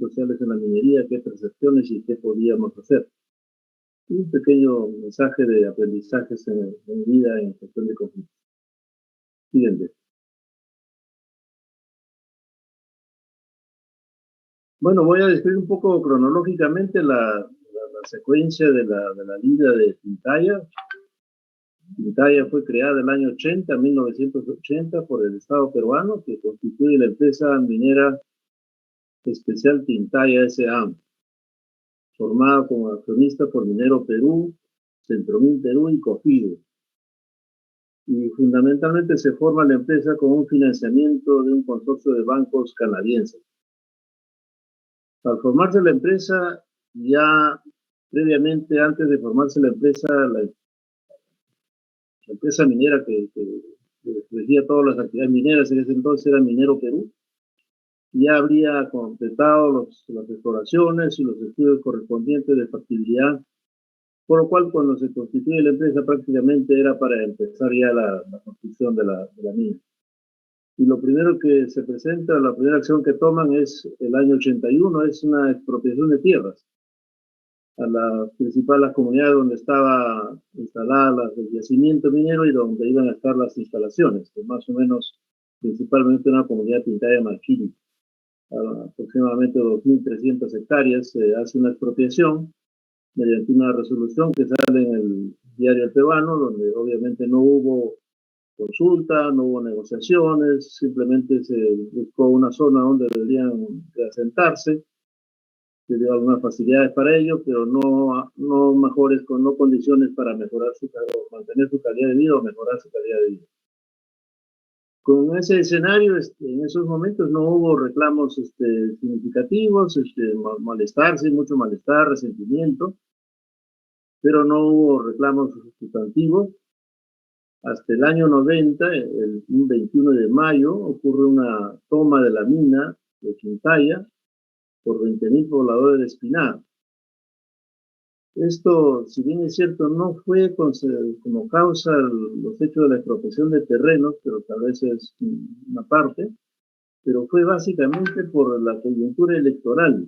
sociales en la minería, qué percepciones y qué podíamos hacer. Y un pequeño mensaje de aprendizajes en mi vida en cuestión de conflicto. Siguiente. Bueno, voy a describir un poco cronológicamente la secuencia de la vida de Tintaya. Tintaya fue creada en el año 80, 1980, por el Estado peruano, que constituye la empresa minera especial Tintaya S.A., formada como accionista por Minero Perú, Centromin Perú y Cofido. Y fundamentalmente se forma la empresa con un financiamiento de un consorcio de bancos canadienses. Al formarse la empresa, ya previamente, antes de formarse la empresa minera que regía todas las actividades mineras, en ese entonces era Minero Perú, ya habría completado las exploraciones y los estudios correspondientes de factibilidad, por lo cual cuando se constituye la empresa prácticamente era para empezar ya la construcción de la mina. Y lo primero que se presenta, la primera acción que toman es el año 81, es una expropiación de tierras a las principales comunidades donde estaba instalada el yacimiento minero y donde iban a estar las instalaciones, que más o menos principalmente una comunidad Tintaya Marquini, aproximadamente 2.300 hectáreas. Se hace una expropiación mediante una resolución que sale en el diario El Peruano, donde obviamente no hubo consulta, no hubo negociaciones, simplemente se buscó una zona donde deberían asentarse, se dio algunas facilidades para ello, pero no mejores, no condiciones para mejorar mantener su calidad de vida o mejorar su calidad de vida. Con ese escenario, en esos momentos no hubo reclamos significativos, malestar, sí, mucho malestar, resentimiento, pero no hubo reclamos sustantivos. Hasta el año 90, el 21 de mayo, ocurre una toma de la mina de Tintaya por 20.000 pobladores de Espinar. Esto, si bien es cierto, no fue como causa los hechos de la expropiación de terrenos, pero tal vez es una parte, pero fue básicamente por la coyuntura electoral.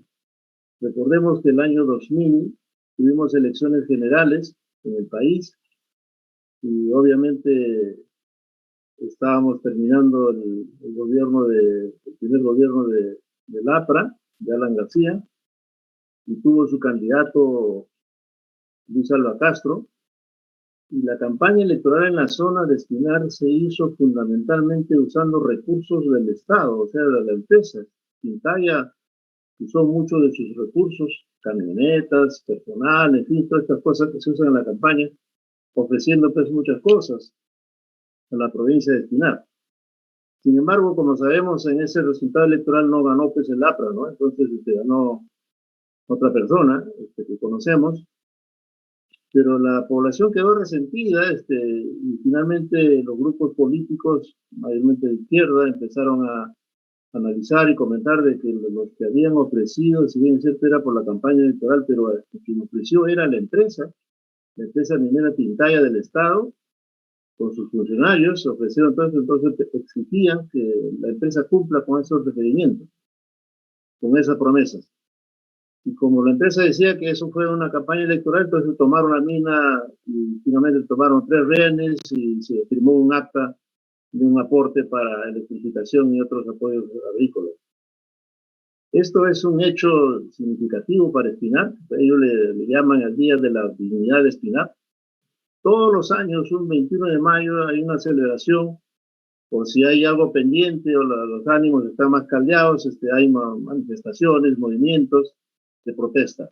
Recordemos que el año 2000 tuvimos elecciones generales en el país y obviamente estábamos terminando el primer gobierno del APRA, de Alan García, y tuvo su candidato Luis Alba Castro, y la campaña electoral en la zona de Espinar se hizo fundamentalmente usando recursos del Estado, o sea, de la empresa. Tintaya usó muchos de sus recursos, camionetas, personal, en fin, todas estas cosas que se usan en la campaña, ofreciendo pues muchas cosas a la provincia de Espinar. Sin embargo, como sabemos, en ese resultado electoral no ganó pues el APRA, ¿no? Entonces ganó otra persona que conocemos, pero la población quedó resentida y finalmente los grupos políticos, mayormente de izquierda, empezaron a analizar y comentar de que los que habían ofrecido, si bien es cierto era por la campaña electoral, pero quien ofreció era la empresa minera Tintaya del Estado, con sus funcionarios, ofrecieron entonces exigían que la empresa cumpla con esos requerimientos, con esas promesas. Y como la empresa decía que eso fue una campaña electoral, entonces tomaron la mina y finalmente tomaron 3 rehenes y se firmó un acta de un aporte para electrificación y otros apoyos agrícolas. Esto es un hecho significativo para Espinar. Ellos le llaman el Día de la Dignidad de Espinar. Todos los años, un 21 de mayo, hay una celebración por si hay algo pendiente o los ánimos están más caldeados, hay manifestaciones, movimientos de protesta,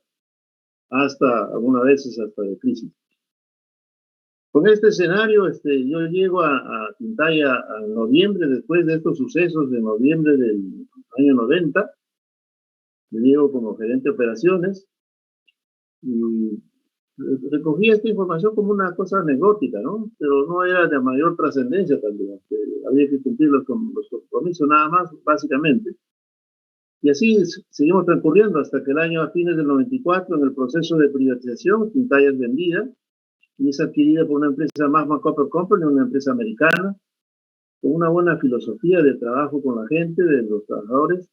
hasta algunas veces hasta de crisis. Con este escenario, yo llego a Tintaya en noviembre, después de estos sucesos de noviembre del año 90, yo llego como gerente de operaciones y recogí esta información como una cosa anecdótica, ¿no? Pero no era de mayor trascendencia también. Había que cumplir los compromisos nada más, básicamente. Y así seguimos transcurriendo hasta que el año a fines del 94, en el proceso de privatización, Tintaya es vendida y es adquirida por una empresa Magma Copper Company, una empresa americana, con una buena filosofía de trabajo con la gente, de los trabajadores,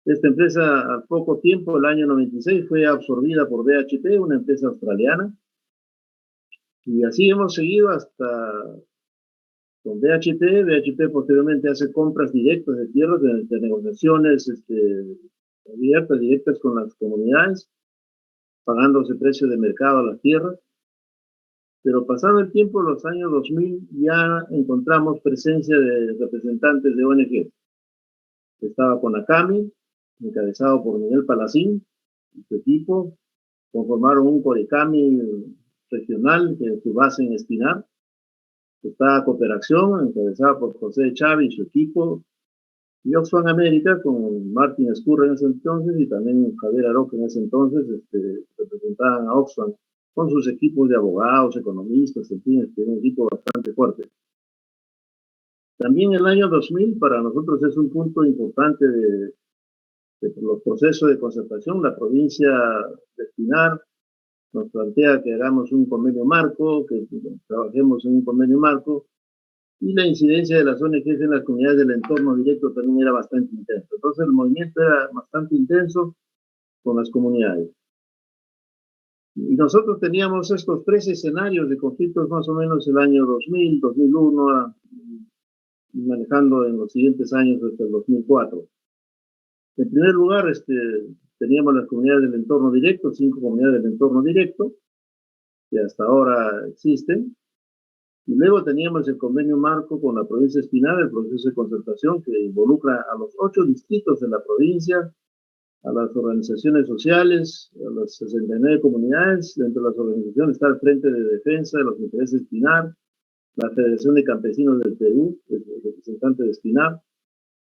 Esta empresa, al poco tiempo, el año 96, fue absorbida por BHP, una empresa australiana, y así hemos seguido hasta con BHP. BHP posteriormente hace compras directas de tierras, de negociaciones abiertas, directas con las comunidades, pagándose precio de mercado a las tierras. Pero pasado el tiempo, los años 2000, ya encontramos presencia de representantes de ONG. Estaba con ACAMI, encabezado por Miguel Palacín y su equipo. Conformaron un CODECAMI regional que su base en Espinar. Estaba Cooperación, encabezada por José Chávez y su equipo. Y Oxfam América, con Martín Escurra en ese entonces y también Javier Aroca en ese entonces, representaban a Oxfam con sus equipos de abogados, economistas, en fin, un equipo bastante fuerte. También el año 2000 para nosotros es un punto importante de los procesos de concertación. La provincia de Espinar nos plantea que hagamos un convenio marco, que trabajemos en un convenio marco, y la incidencia de las ONGs en las comunidades del entorno directo también era bastante intenso. Entonces el movimiento era bastante intenso con las comunidades. Y nosotros teníamos estos 3 escenarios de conflictos más o menos el año 2000, 2001, manejando en los siguientes años hasta el 2004. En primer lugar, teníamos las comunidades del entorno directo, 5 comunidades del entorno directo, que hasta ahora existen. Y luego teníamos el convenio marco con la provincia de Espinar, el proceso de concertación que involucra a los 8 distritos de la provincia, a las organizaciones sociales, a las 69 comunidades. Dentro de las organizaciones está el Frente de Defensa de los Intereses de Espinar, la Federación de Campesinos del Perú, el representante de Espinar,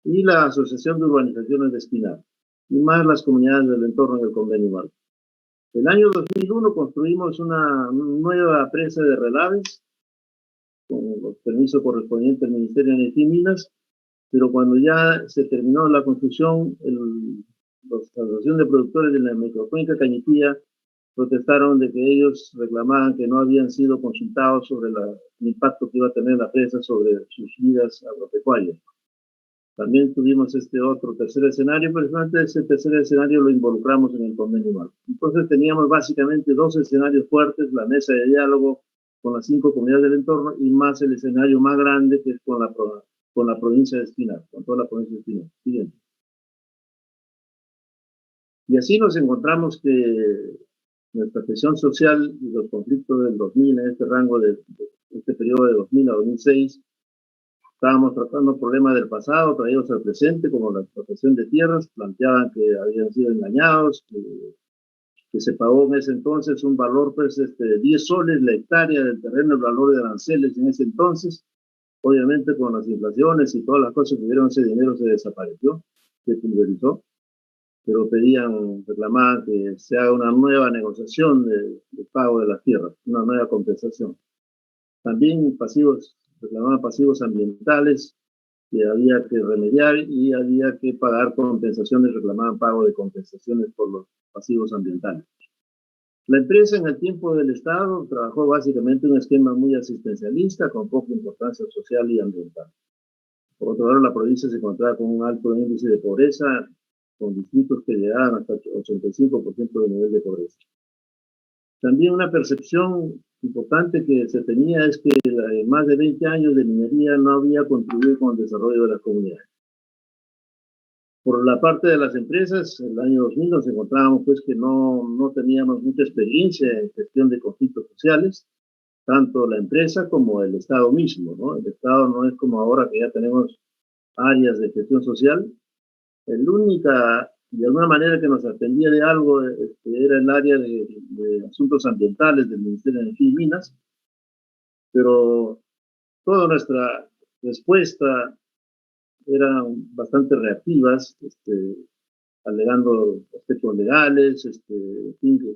y la Asociación de Urbanizaciones de Espinar, y más las comunidades del entorno del convenio marco. El año 2001 construimos una nueva presa de relaves, con los permisos correspondientes del Ministerio de Energía y Minas, pero cuando ya se terminó la construcción, la Asociación de Productores de la Microcuenca Cañitía protestaron de que ellos reclamaban que no habían sido consultados sobre el impacto que iba a tener la presa sobre sus vidas agropecuarias. También tuvimos otro tercer escenario, pero ese tercer escenario lo involucramos en el convenio marco. Entonces teníamos básicamente 2 escenarios fuertes, la mesa de diálogo con las 5 comunidades del entorno y más el escenario más grande que es con la provincia de Espinar, con toda la provincia de Espinar. Siguiente. Y así nos encontramos que nuestra presión social y los conflictos del 2000, en este rango de este periodo de 2000 a 2006, estábamos tratando problemas del pasado, traídos al presente, como la expropiación de tierras. Planteaban que habían sido engañados, que se pagó en ese entonces un valor, pues, 10 soles la hectárea del terreno, el valor de aranceles en ese entonces. Obviamente, con las inflaciones y todas las cosas que hubieron, ese dinero se desapareció, se pulverizó, pero reclamaban que se haga una nueva negociación de pago de las tierras, una nueva compensación. También reclamaban pasivos ambientales que había que remediar y había que pagar compensaciones, reclamaban pago de compensaciones por los pasivos ambientales. La empresa en el tiempo del Estado trabajó básicamente un esquema muy asistencialista con poca importancia social y ambiental. Por otro lado, la provincia se encontraba con un alto índice de pobreza, con distritos que llegaban hasta el 85% de nivel de pobreza. También una percepción importante que se tenía es que más de 20 años de minería no había contribuido con el desarrollo de las comunidades. Por la parte de las empresas, en el año 2000 nos encontrábamos pues que no teníamos mucha experiencia en gestión de conflictos sociales, tanto la empresa como el Estado mismo, ¿no? El Estado no es como ahora que ya tenemos áreas de gestión social. La única, de alguna manera, que nos atendía de algo era el área de asuntos ambientales del Ministerio de Energía y Minas, pero toda nuestra respuesta eran bastante reactivas, alegando aspectos legales,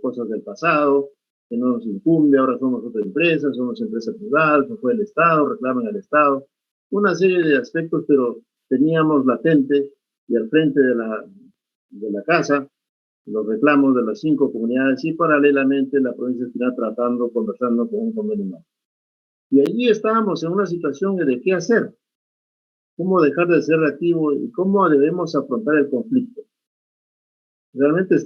cosas del pasado, que no nos incumbe, ahora somos otra empresa, somos empresa privada, se fue el Estado, reclaman al Estado, una serie de aspectos, pero teníamos latente y al frente de la casa los reclamos de las 5 comunidades y paralelamente la provincia de Espinar conversando con un convenio marco. Y allí estábamos en una situación de qué hacer, cómo dejar de ser reactivo y cómo debemos afrontar el conflicto. realmente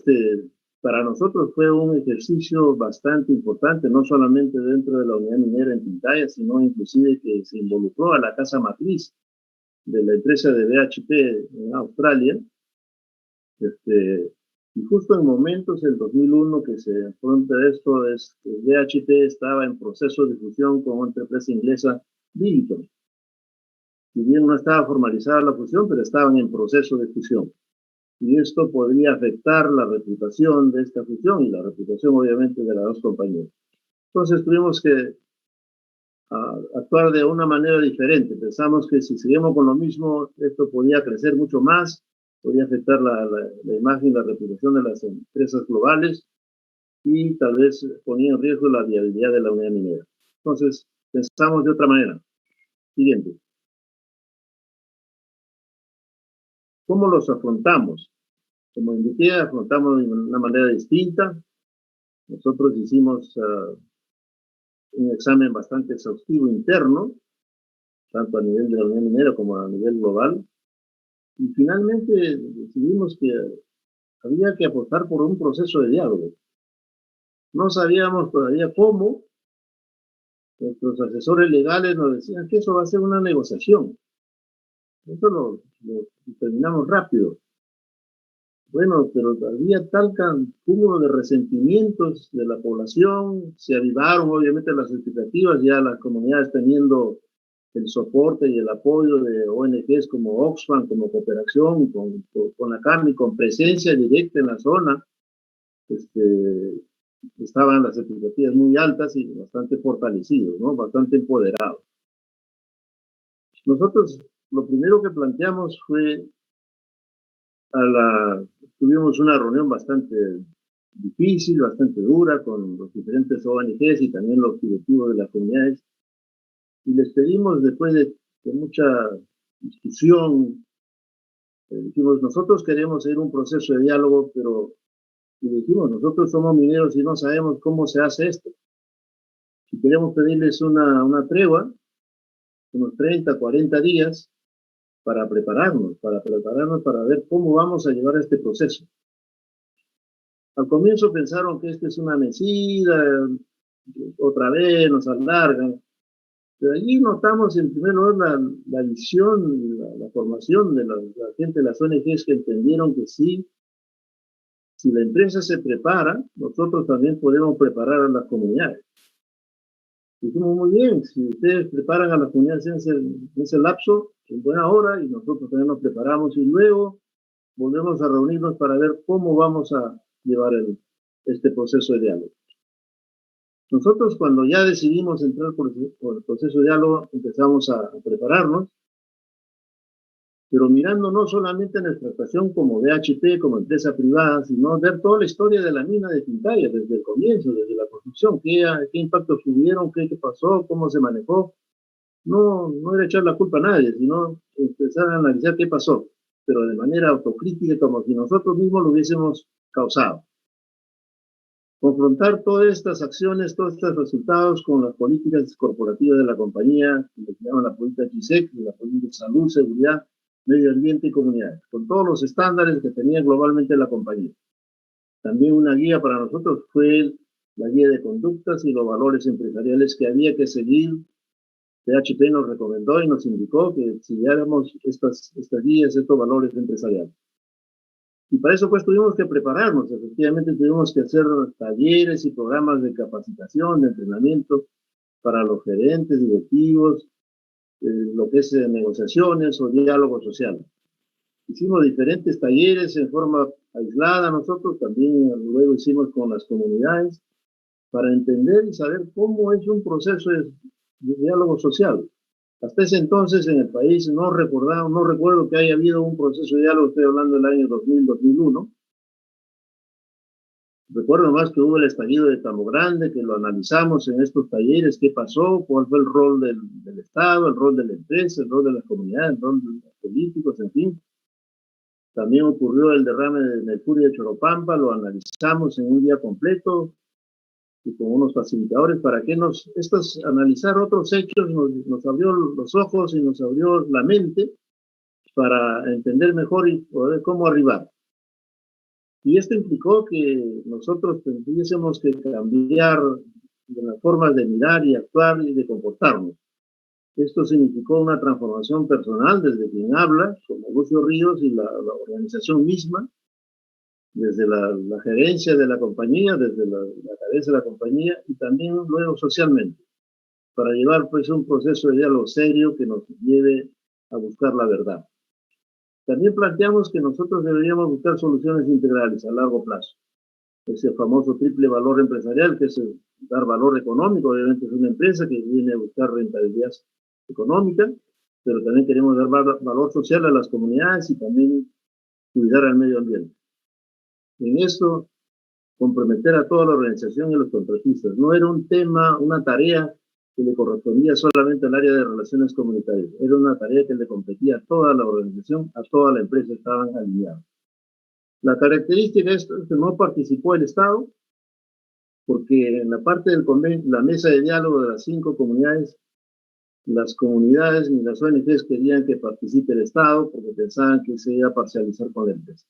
para nosotros fue un ejercicio bastante importante, no solamente dentro de la unidad minera en Pintaya, sino inclusive que se involucró a la casa matriz de la empresa de BHP en Australia. Y justo en momentos del 2001 que se afronta esto, BHP estaba en proceso de fusión con otra empresa inglesa, Billiton. Si bien no estaba formalizada la fusión, pero estaban en proceso de fusión. Y esto podría afectar la reputación de esta fusión y la reputación, obviamente, de las dos compañías. Entonces tuvimos que actuar de una manera diferente. Pensamos que si seguimos con lo mismo, esto podía crecer mucho más, podría afectar la imagen y la reputación de las empresas globales y tal vez ponía en riesgo la viabilidad de la unidad minera. Entonces, pensamos de otra manera. Siguiente. ¿Cómo los afrontamos? Como indiqué, afrontamos de una manera distinta. Nosotros hicimos un examen bastante exhaustivo interno, tanto a nivel de la Unión Minera como a nivel global, y finalmente decidimos que había que apostar por un proceso de diálogo. No sabíamos todavía cómo. Nuestros asesores legales nos decían que eso va a ser una negociación. Eso lo terminamos rápido. Bueno, pero había tal cúmulo de resentimientos de la población, se avivaron obviamente las expectativas, ya las comunidades teniendo el soporte y el apoyo de ONGs como Oxfam, como Cooperación, con la CARMI, con presencia directa en la zona, estaban las expectativas muy altas y bastante fortalecidos, ¿no? Bastante empoderados. Nosotros lo primero que planteamos fue, tuvimos una reunión bastante difícil, bastante dura con los diferentes ONGs y también los directivos de las comunidades, y les pedimos, después de mucha discusión, dijimos, nosotros queremos seguir un proceso de diálogo, pero y dijimos, nosotros somos mineros y no sabemos cómo se hace esto. Si queremos pedirles una tregua, unos 30, 40 días, para prepararnos para ver cómo vamos a llevar este proceso. Al comienzo pensaron que esto es una mesida, otra vez nos alargan, pero allí notamos en primer lugar la visión, la formación de la gente de las ONGs que entendieron que sí, si la empresa se prepara, nosotros también podemos preparar a las comunidades. Dijimos, muy bien, si ustedes preparan a las comunidades en ese lapso, en buena hora, y nosotros también nos preparamos y luego volvemos a reunirnos para ver cómo vamos a llevar este proceso de diálogo. Nosotros cuando ya decidimos entrar por el proceso de diálogo, empezamos a prepararnos, pero mirando no solamente nuestra actuación como BHP, como empresa privada, sino ver toda la historia de la mina de Pintaya, desde el comienzo, desde la construcción, qué impactos tuvieron, qué pasó, cómo se manejó. No era echar la culpa a nadie, sino empezar a analizar qué pasó, pero de manera autocrítica, como si nosotros mismos lo hubiésemos causado. Confrontar todas estas acciones, todos estos resultados con las políticas corporativas de la compañía, que se llama la política GISEC, la política de salud, seguridad, medio ambiente y comunidad, con todos los estándares que tenía globalmente la compañía. También una guía para nosotros fue la guía de conductas y los valores empresariales que había que seguir. BHP nos recomendó y nos indicó que siguiéramos estas guías, estos valores empresariales. Y para eso pues tuvimos que prepararnos, efectivamente tuvimos que hacer talleres y programas de capacitación, de entrenamiento para los gerentes, directivos, lo que es negociaciones o diálogo social. Hicimos diferentes talleres en forma aislada nosotros, también luego hicimos con las comunidades para entender y saber cómo es un proceso de diálogo social. Hasta ese entonces en el país no recuerdo que haya habido un proceso de diálogo, estoy hablando del año 2000-2001. Recuerdo más que hubo el estallido de Tambo Grande, que lo analizamos en estos talleres, qué pasó, cuál fue el rol del Estado, el rol de la empresa, el rol de la comunidad, el rol de los políticos, en fin. También ocurrió el derrame de Mercurio de Choropampa, lo analizamos en un día completo, y con unos facilitadores para que analizar otros hechos nos abrió los ojos y nos abrió la mente para entender mejor y poder cómo arribar. Y esto implicó que nosotros tuviésemos que cambiar de las formas de mirar y actuar y de comportarnos. Esto significó una transformación personal desde quien habla, como Lucio Ríos, y la organización misma, desde la gerencia de la compañía, desde la cabeza de la compañía, y también luego socialmente, para llevar pues un proceso de diálogo serio que nos lleve a buscar la verdad. También planteamos que nosotros deberíamos buscar soluciones integrales a largo plazo. Ese famoso triple valor empresarial, que es dar valor económico, obviamente es una empresa que viene a buscar rentabilidad económica, pero también queremos dar valor social a las comunidades y también cuidar al medio ambiente. En esto, comprometer a toda la organización y a los contratistas. No era un tema, una tarea que le correspondía solamente al área de relaciones comunitarias, era una tarea que le competía a toda la organización, a toda la empresa, estaban alineados. La característica es que no participó el Estado, porque en la parte del convenio, la mesa de diálogo de las 5 comunidades, las comunidades ni las ONGs querían que participe el Estado porque pensaban que se iba a parcializar con la empresa.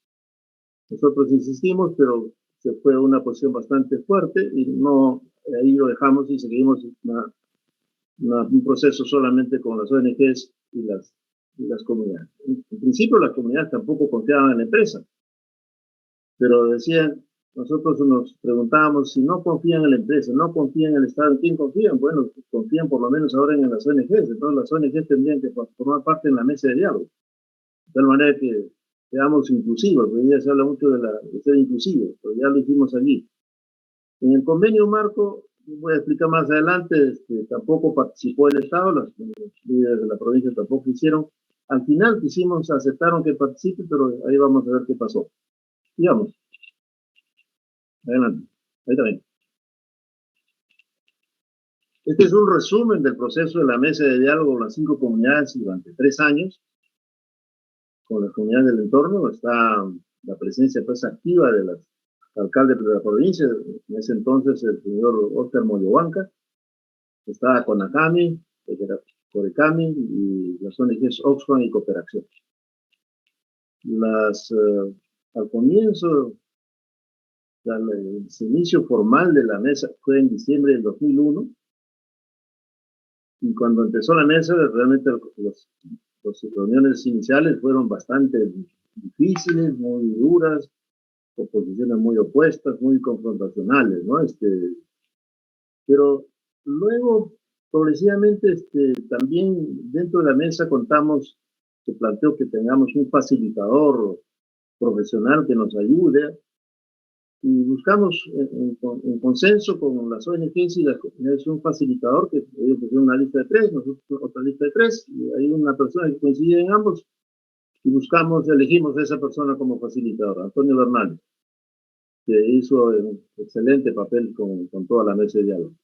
Nosotros insistimos, pero se fue una posición bastante fuerte y no, ahí lo dejamos y seguimos un proceso solamente con las ONGs y las comunidades. En principio las comunidades tampoco confiaban en la empresa, pero decían, nosotros nos preguntábamos si no confían en la empresa, no confían en el Estado, ¿en quién confían? Bueno, confían por lo menos ahora en las ONGs, entonces las ONGs tendrían que formar parte en la mesa de diálogo, de tal manera que seamos inclusivos. Hoy día se habla mucho de ser inclusivos, pero ya lo hicimos allí. En el convenio marco, voy a explicar más adelante, tampoco participó el Estado, los líderes de la provincia tampoco hicieron. Al final aceptaron que participe, pero ahí vamos a ver qué pasó. Digamos, adelante, ahí también. Este es un resumen del proceso de la mesa de diálogo con las 5 comunidades durante 3 años. Con las comunidades del entorno está la presencia pues activa de los alcaldes de la provincia, en ese entonces el señor Oscar Moyohuanca, estaba Conacami, Corecami y las ONGs Oxfam y Cooperación. Al comienzo, el inicio formal de la mesa fue en diciembre del 2001, y cuando empezó la mesa, realmente las reuniones iniciales fueron bastante difíciles, muy duras, con posiciones muy opuestas, muy confrontacionales, ¿no? Pero luego, progresivamente, también dentro de la mesa se planteó que tengamos un facilitador profesional que nos ayude, y buscamos en consenso con las ONGs y las comunidades un facilitador, que ellos pusieron una lista de 3, nosotros otra lista de 3, y hay una persona que coincide en ambos, y elegimos a esa persona como facilitador, Antonio Bernal, que hizo un excelente papel con toda la mesa de diálogo.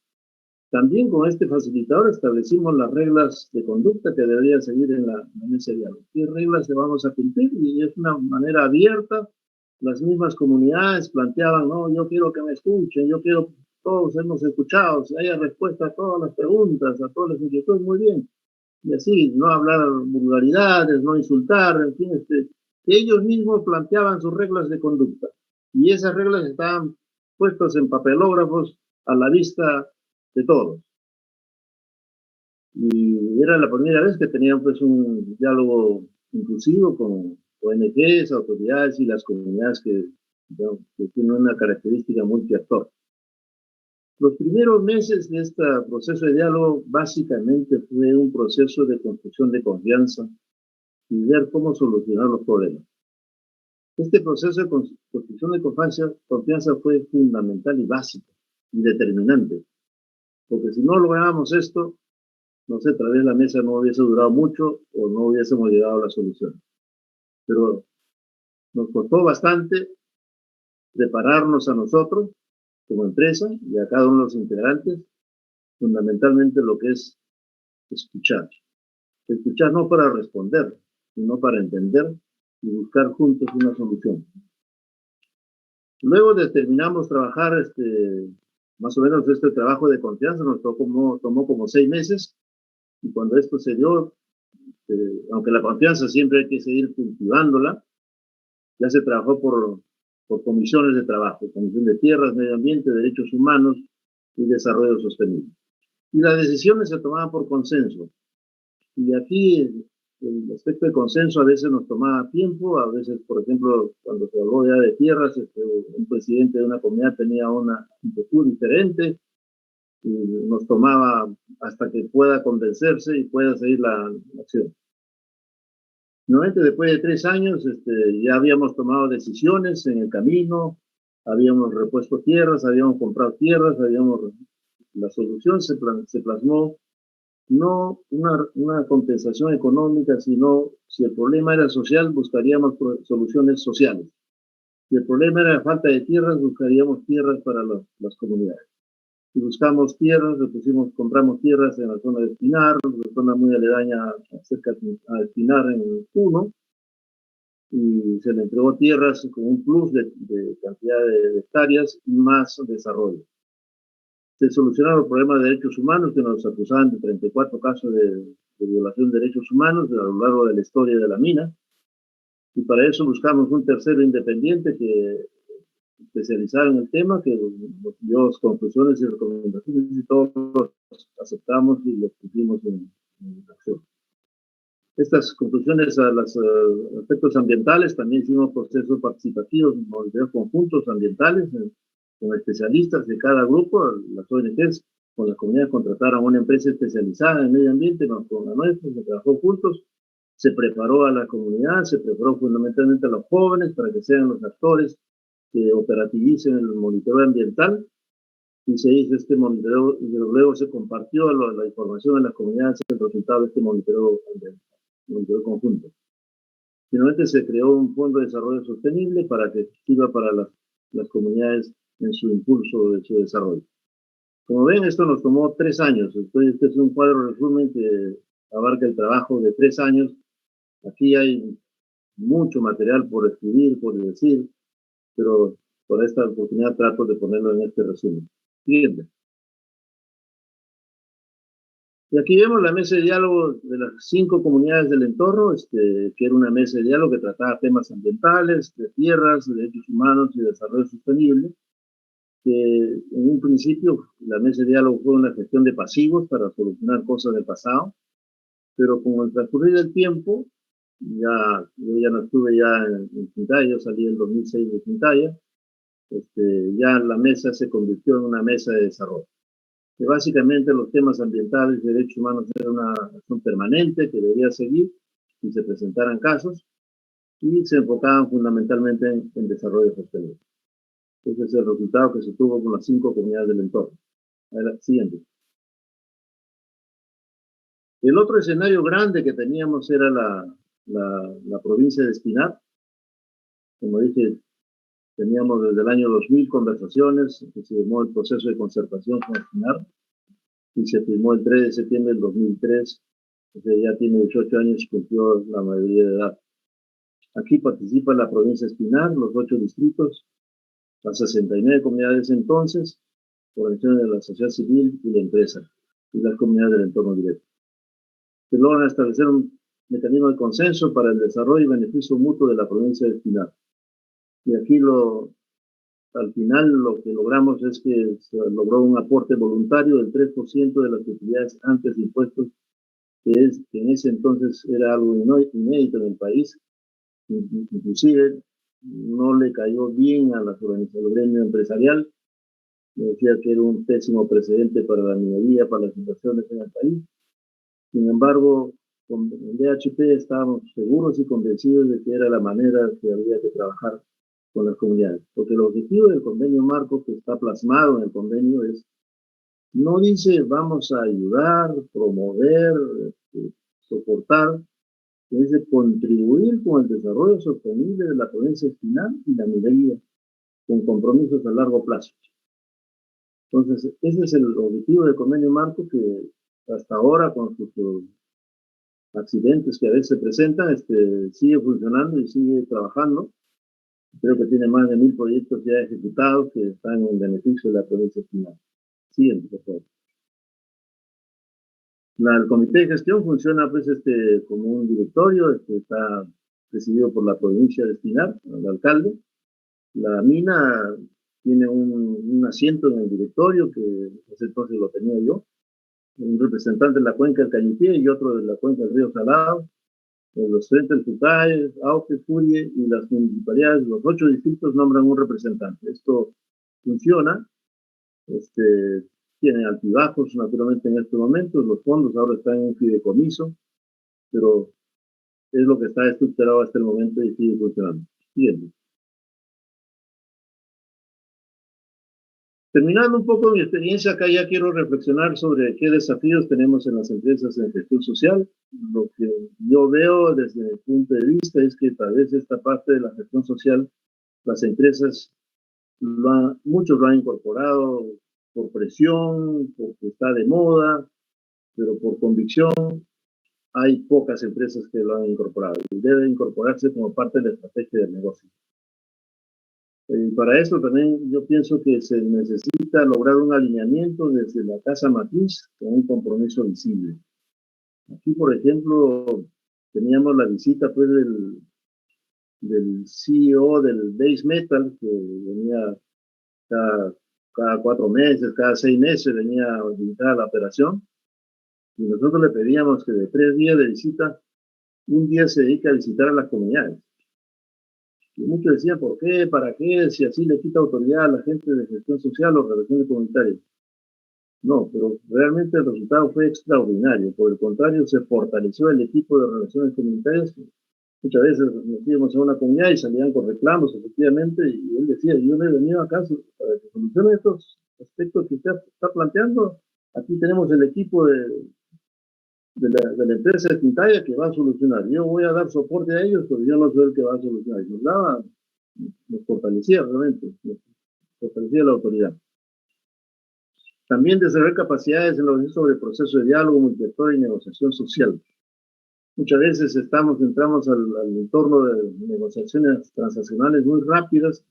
También con este facilitador establecimos las reglas de conducta que debería seguir en la mesa de diálogo. ¿Qué reglas se vamos a cumplir? Y es una manera abierta. Las mismas comunidades planteaban, no, yo quiero que me escuchen, yo quiero, todos hemos escuchado, si haya respuesta a todas las preguntas, a todas las inquietudes, muy bien. Y así, no hablar vulgaridades, no insultar, en fin, ellos mismos planteaban sus reglas de conducta. Y esas reglas estaban puestas en papelógrafos a la vista de todos. Y era la primera vez que tenían pues un diálogo inclusivo con ONGs, autoridades y las comunidades que tienen una característica multiactor. Los primeros meses de este proceso de diálogo básicamente fue un proceso de construcción de confianza y ver cómo solucionar los problemas. Este proceso de construcción de confianza fue fundamental y básico y determinante, porque si no lográbamos esto, no sé, tal vez la mesa no hubiese durado mucho o no hubiésemos llegado a la solución. Pero nos costó bastante prepararnos a nosotros como empresa y a cada uno de los integrantes, fundamentalmente lo que es escuchar. Escuchar no para responder, sino para entender y buscar juntos una solución. Luego terminamos trabajar más o menos este trabajo de confianza, nos tomó como 6 meses, y cuando esto se dio, aunque la confianza siempre hay que seguir cultivándola, ya se trabajó por por comisiones de trabajo, Comisión de Tierras, Medio Ambiente, Derechos Humanos y Desarrollo Sostenible. Y las decisiones se tomaban por consenso. Y aquí el aspecto de consenso a veces nos tomaba tiempo, a veces, por ejemplo, cuando se habló ya de tierras, un presidente de una comunidad tenía una inquietud diferente y nos tomaba hasta que pueda convencerse y pueda seguir la acción. Nuevamente, después de 3 años, ya habíamos tomado decisiones en el camino, habíamos repuesto tierras, habíamos comprado tierras, la solución se plasmó no una compensación económica, sino si el problema era social, buscaríamos soluciones sociales. Si el problema era falta de tierras, buscaríamos tierras para las comunidades. Y buscamos tierras, compramos tierras en la zona de Espinar, la zona muy aledaña cerca a Espinar en Puno, y se le entregó tierras con un plus de cantidad de hectáreas y más desarrollo. Se solucionaron los problemas de derechos humanos que nos acusaban de 34 casos de violación de derechos humanos a lo largo de la historia de la mina, y para eso buscamos un tercero independiente que especializado en el tema, que nos dio conclusiones y recomendaciones y todos los aceptamos y los pusimos en acción. Estas conclusiones a los aspectos ambientales, también hicimos procesos participativos, monitoreos conjuntos ambientales con especialistas de cada grupo. Las ONGs con las comunidades contrataron una empresa especializada en medio ambiente, con la nuestra, se trabajó juntos, se preparó a la comunidad, se preparó fundamentalmente a los jóvenes para que sean los actores que operativicen el monitoreo ambiental, y se hizo este monitoreo y luego se compartió la información en las comunidades, el resultado de este monitoreo conjunto. Finalmente se creó un fondo de desarrollo sostenible para que sirva para las comunidades en su impulso de su desarrollo. Como ven, esto nos tomó 3 años. Este es un cuadro resumen que abarca el trabajo de 3 años. Aquí hay mucho material por escribir, por decir, pero por esta oportunidad trato de ponerlo en este resumen. Siguiente. Y aquí vemos la mesa de diálogo de las 5 comunidades del entorno, que era una mesa de diálogo que trataba temas ambientales, de tierras, de derechos humanos y desarrollo sostenible. Que en un principio la mesa de diálogo fue una gestión de pasivos para solucionar cosas del pasado, pero con el transcurrir del tiempo, yo ya no estuve ya en Quintaya, yo salí en 2006 de Quintaya, ya la mesa se convirtió en una mesa de desarrollo. Que básicamente los temas ambientales y derechos humanos era una acción permanente que debía seguir si se presentaran casos, y se enfocaban fundamentalmente en desarrollo sostenible. Ese es el resultado que se tuvo con las 5 comunidades del entorno. Siguiente. El otro escenario grande que teníamos era la provincia de Espinar. Como dije, teníamos desde el año 2000 conversaciones, que se llamó el proceso de concertación con Espinar, y se firmó el 3 de septiembre del 2003, o sea, ya tiene 18 años y cumplió la mayoría de edad. Aquí participa la provincia de Espinar, los 8 distritos, las 69 comunidades entonces, organizaciones de la sociedad civil y la empresa, y las comunidades del entorno directo. Se logran establecer un mecanismo de consenso para el desarrollo y beneficio mutuo de la provincia de Espinar. Y aquí al final lo que logramos es que se logró un aporte voluntario del 3% de las utilidades antes de impuestos, que en ese entonces era algo inédito en el país. Inclusive no le cayó bien a las organizaciones del gremio empresarial, me decía que era un pésimo precedente para la minería, para las inversiones en el país. Sin embargo, con DHP estábamos seguros y convencidos de que era la manera que había que trabajar con las comunidades, porque el objetivo del convenio marco que está plasmado en el convenio no dice vamos a ayudar, promover, soportar, dice contribuir con el desarrollo sostenible de la provincia de Espinar y la minería, con compromisos a largo plazo. Entonces, ese es el objetivo del convenio marco, que hasta ahora, con sus accidentes que a veces se presentan, sigue funcionando y sigue trabajando. Creo que tiene más de 1000 proyectos ya ejecutados que están en beneficio de la provincia de Espinar. Siguiente, por favor. El comité de gestión funciona pues como un directorio, está presidido por la provincia de Espinar, el alcalde, La mina tiene un asiento en el directorio, que en ese entonces lo tenía yo, un representante de la cuenca del Cañipié y otro de la cuenca del río Salado, los frentes del Tucay, Auque, Furie y las municipalidades, los 8 distritos nombran un representante. Esto funciona, este, tiene altibajos naturalmente en estos momentos, los fondos ahora están en un fideicomiso, pero es lo que está estructurado hasta el momento y sigue funcionando. Siguiente. Terminando un poco mi experiencia acá, ya quiero reflexionar sobre qué desafíos tenemos en las empresas en gestión social. Lo que yo veo desde mi punto de vista es que tal vez esta parte de la gestión social, las empresas, muchos lo han incorporado por presión, porque está de moda, pero por convicción hay pocas empresas que lo han incorporado y debe incorporarse como parte de la estrategia del negocio. Y para eso también yo pienso que se necesita lograr un alineamiento desde la casa matriz con un compromiso visible. Aquí, por ejemplo, teníamos la visita pues, del CEO del Base Metal, que venía cada 4 meses, cada 6 meses, venía a visitar la operación, y nosotros le pedíamos que de 3 días de visita, un día se dedique a visitar a las comunidades. Y muchos decían, ¿por qué? ¿Para qué? Si así le quita autoridad a la gente de gestión social o relaciones comunitarias. No, pero realmente el resultado fue extraordinario. Por el contrario, se fortaleció el equipo de relaciones comunitarias. Muchas veces nos íbamos a una comunidad y salían con reclamos, efectivamente, y él decía, yo le he venido acá para que solucione estos aspectos que usted está planteando. Aquí tenemos el equipo de la empresa de Quintaya que va a solucionar. Yo voy a dar soporte a ellos, pero yo no soy el que va a solucionar. Y nos fortalecía realmente, nos fortalecía la autoridad. También desarrollar capacidades en los sobre el proceso de diálogo, multiactor y negociación social. Muchas veces entramos al entorno de negociaciones transaccionales muy rápidas,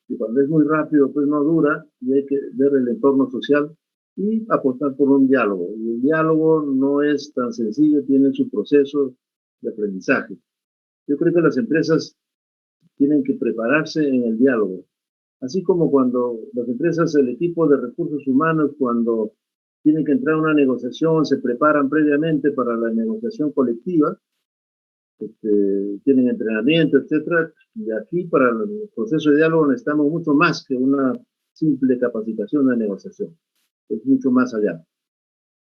y cuando es muy rápido, pues no dura, y hay que ver el entorno social y apostar por un diálogo. Y el diálogo no es tan sencillo, tiene su proceso de aprendizaje. Yo creo que las empresas tienen que prepararse en el diálogo. Así como cuando las empresas, el equipo de recursos humanos, cuando tienen que entrar a una negociación, se preparan previamente para la negociación colectiva, tienen entrenamiento, etcétera. Y aquí para el proceso de diálogo necesitamos mucho más que una simple capacitación de negociación. Es mucho más allá.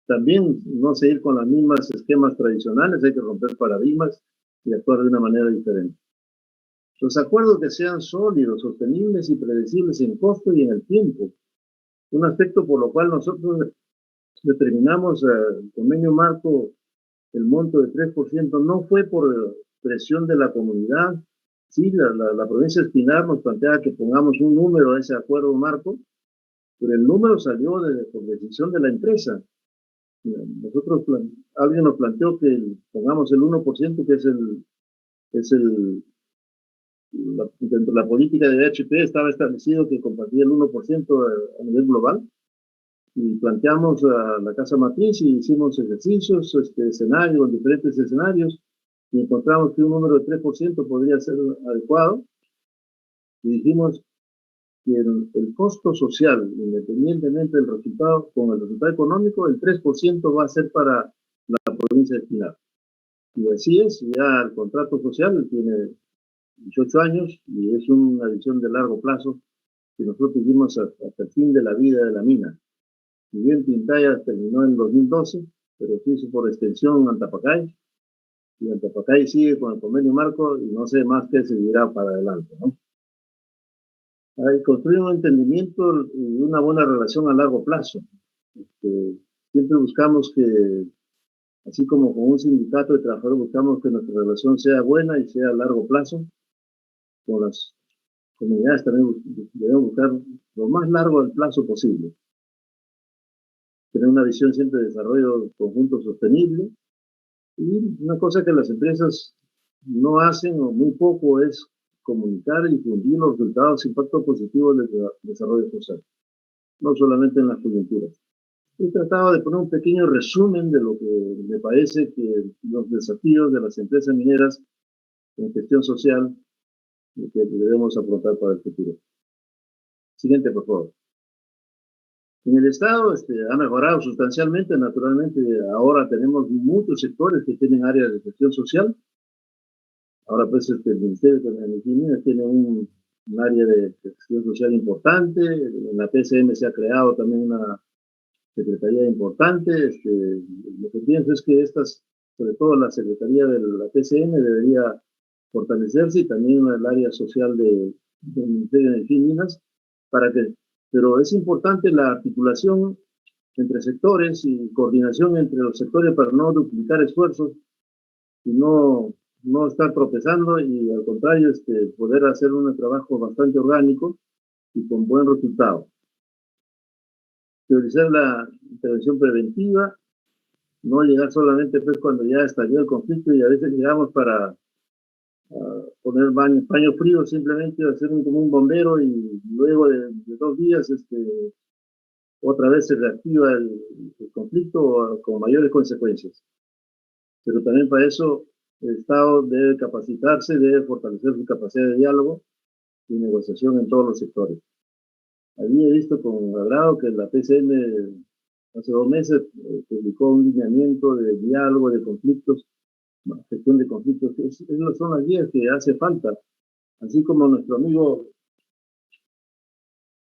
También no seguir con los mismos esquemas tradicionales, hay que romper paradigmas y actuar de una manera diferente. Los acuerdos que sean sólidos, sostenibles y predecibles en costo y en el tiempo. Un aspecto por lo cual nosotros determinamos el convenio marco, el monto de 3%, no fue por presión de la comunidad. Sí, la provincia de Espinar nos plantea que pongamos un número a ese acuerdo marco, pero el número salió por decisión de la empresa. Nosotros, alguien nos planteó que pongamos el 1%, que dentro de la política de HP estaba establecido que compartía el 1% a nivel global, y planteamos a la casa matriz y hicimos ejercicios, escenarios, diferentes escenarios, y encontramos que un número de 3% podría ser adecuado, y dijimos que el costo social, independientemente del resultado, con el resultado económico, el 3% va a ser para la provincia de Pinar. Y así es, ya el contrato social tiene 18 años y es una visión de largo plazo que nosotros hicimos hasta el fin de la vida de la mina. Si bien Pintaya terminó en 2012, pero se hizo por extensión Antapacay, y Antapacay sigue con el convenio marco y no sé más qué seguirá para adelante, ¿no? Hay que construir un entendimiento y una buena relación a largo plazo. Siempre buscamos que, así como con un sindicato de trabajadores, buscamos que nuestra relación sea buena y sea a largo plazo. Con las comunidades también debemos buscar lo más largo del plazo posible. Tener una visión siempre de desarrollo conjunto sostenible. Y una cosa que las empresas no hacen o muy poco es comunicar y difundir los resultados e impactos positivos del desarrollo social, no solamente en las coyunturas. He tratado de poner un pequeño resumen de lo que me parece que los desafíos de las empresas mineras en gestión social que debemos afrontar para el futuro. Siguiente, por favor. En el Estado ha mejorado sustancialmente, naturalmente. Ahora tenemos muchos sectores que tienen áreas de gestión social. Ahora, pues, el Ministerio de Energía tiene un área de gestión social importante. En la PCM se ha creado también una secretaría importante. Lo que pienso es que sobre todo la secretaría de la PCM debería fortalecerse, y también el área social del Ministerio de Energía y Minas, pero es importante la articulación entre sectores y coordinación entre los sectores para no duplicar esfuerzos y no estar tropezando, y al contrario, poder hacer un trabajo bastante orgánico y con buen resultado. Priorizar la intervención preventiva, no llegar solamente pues cuando ya estalló el conflicto, y a veces llegamos para poner paño frío, simplemente hacer como un bombero, y luego de 2 días otra vez se reactiva el conflicto con mayores consecuencias. Pero también para eso el Estado debe capacitarse, debe fortalecer su capacidad de diálogo y negociación en todos los sectores. Allí he visto con agrado que la PCM hace 2 meses publicó un lineamiento de diálogo, de conflictos, gestión de conflictos. Esas son las guías que hace falta. Así como nuestro amigo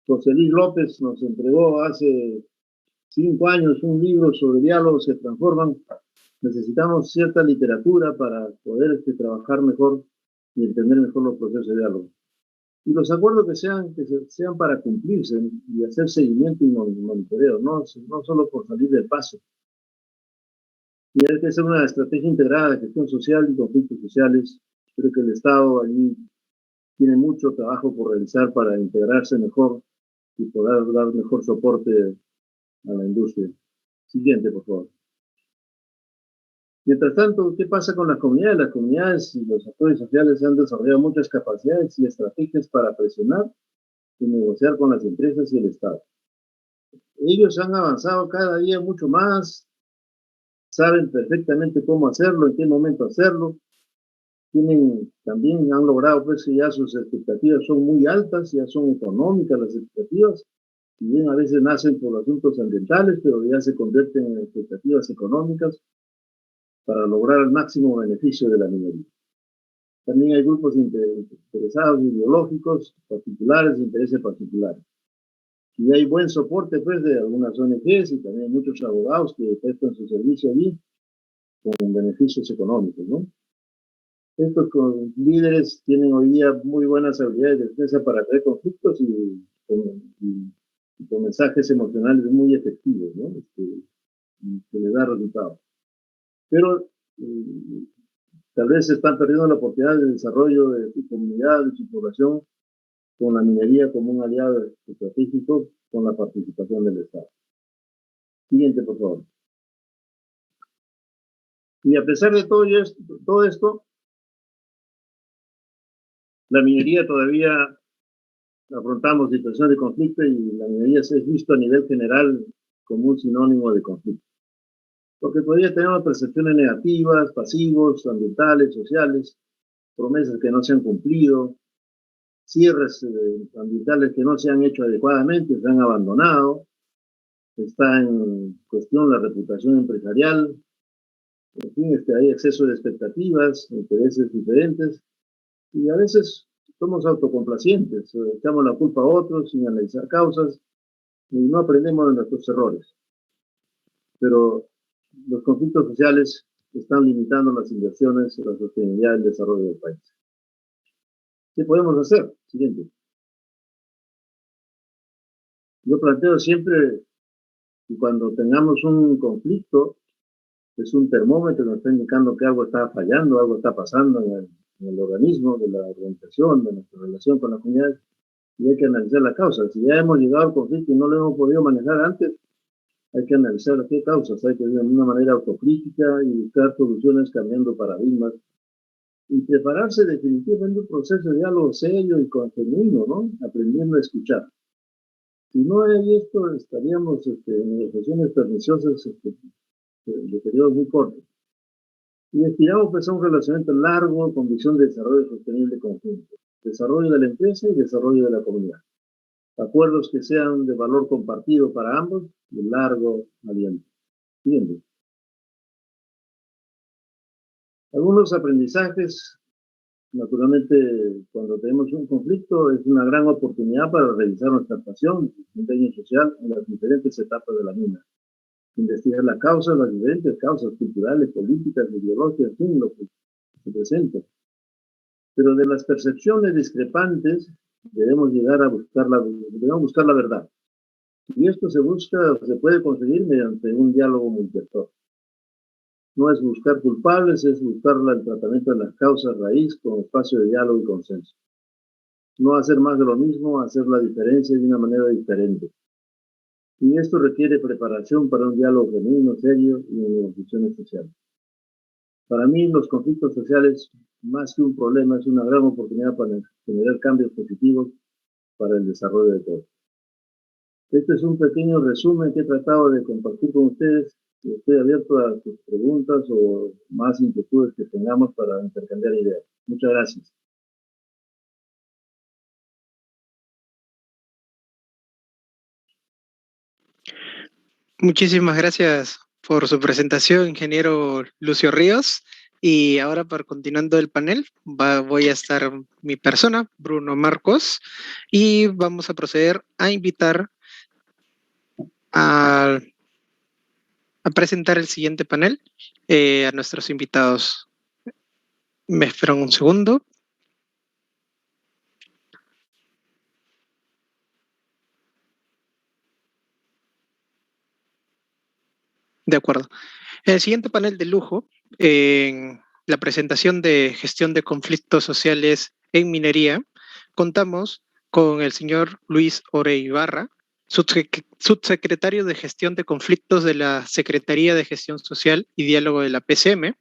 José Luis López nos entregó hace 5 años un libro sobre diálogos que transforman, necesitamos cierta literatura para poder trabajar mejor y entender mejor los procesos de diálogo. Y los acuerdos que sean para cumplirse y hacer seguimiento y monitoreo, no solo por salir del paso. Y hay que hacer una estrategia integrada de gestión social y conflictos sociales. Creo que el Estado allí tiene mucho trabajo por realizar para integrarse mejor y poder dar mejor soporte a la industria. Siguiente, por favor. Mientras tanto, ¿qué pasa con las comunidades? Las comunidades y los actores sociales han desarrollado muchas capacidades y estrategias para presionar y negociar con las empresas y el Estado. Ellos han avanzado cada día mucho más, saben perfectamente cómo hacerlo, en qué momento hacerlo. También han logrado pues que ya sus expectativas son muy altas, ya son económicas las expectativas, y bien a veces nacen por asuntos ambientales, pero ya se convierten en expectativas económicas para lograr el máximo beneficio de la minería. También hay grupos interesados, ideológicos, particulares, de intereses particulares. Y hay buen soporte pues de algunas ONGs y también muchos abogados que prestan su servicio allí con beneficios económicos, ¿no? Estos líderes tienen hoy día muy buenas habilidades de defensa para crear conflictos y con mensajes emocionales muy efectivos, ¿no? Que les da resultados. Pero tal vez se están perdiendo la oportunidad de desarrollo de su comunidad, de su población, con la minería como un aliado estratégico, con la participación del Estado. Siguiente, por favor. Y a pesar de todo esto, la minería todavía afrontamos situaciones de conflicto, y la minería se es visto a nivel general como un sinónimo de conflicto. Porque todavía tenemos percepciones negativas, pasivos, ambientales, sociales, promesas que no se han cumplido, cierres ambientales que no se han hecho adecuadamente, se han abandonado, está en cuestión la reputación empresarial, en fin, hay exceso de expectativas, intereses diferentes, y a veces somos autocomplacientes, echamos la culpa a otros sin analizar causas y no aprendemos de nuestros errores. Pero los conflictos sociales están limitando las inversiones, la sostenibilidad y el desarrollo del país. ¿Qué podemos hacer? Siguiente. Yo planteo siempre que cuando tengamos un conflicto, es un termómetro, nos está indicando que algo está fallando, algo está pasando en el organismo, de la organización, de nuestra relación con la comunidad, y hay que analizar la causa. Si ya hemos llegado al conflicto y no lo hemos podido manejar antes, hay que analizar qué causas, hay que ir de una manera autocrítica y buscar soluciones cambiando paradigmas y prepararse definitivamente un proceso de diálogo serio y genuino, ¿no? Aprendiendo a escuchar. Si no hay esto, estaríamos en negociaciones perniciosas de periodos muy cortos. Y destinamos pues a un relacionamiento largo con visión de desarrollo sostenible conjunto. desarrollo de la empresa y desarrollo de la comunidad. Acuerdos que sean de valor compartido para ambos y largo aliento. Siguiente. Algunos aprendizajes. Naturalmente, cuando tenemos un conflicto, es una gran oportunidad para revisar nuestra actuación y desempeño social en las diferentes etapas de la misma. Investigar las causas, las diferentes causas culturales, políticas, ideológicas, en fin, lo que se presenta. Pero de las percepciones discrepantes, debemos buscar la verdad. Y esto se puede conseguir mediante un diálogo multiactor. No es buscar culpables, es buscar el tratamiento de las causas raíz con espacio de diálogo y consenso. No hacer más de lo mismo, hacer la diferencia de una manera diferente. Y esto requiere preparación para un diálogo genuino, serio y en negociaciones sociales. Para mí, los conflictos sociales, más que un problema, es una gran oportunidad para generar cambios positivos para el desarrollo de todos. Este es un pequeño resumen que he tratado de compartir con ustedes. Estoy abierto a sus preguntas o más inquietudes que tengamos para intercambiar ideas. Muchas gracias. Muchísimas gracias por su presentación, ingeniero Lucio Ríos. Y ahora, para continuando el panel, voy a estar mi persona, Bruno Marcos, y vamos a proceder a invitar a presentar el siguiente panel a nuestros invitados. Me esperan un segundo. De acuerdo. En el siguiente panel de lujo, en la presentación de gestión de conflictos sociales en minería, contamos con el señor Luis Ore Ibarra, subsecretario de Gestión de Conflictos de la Secretaría de Gestión Social y Diálogo de la PCM,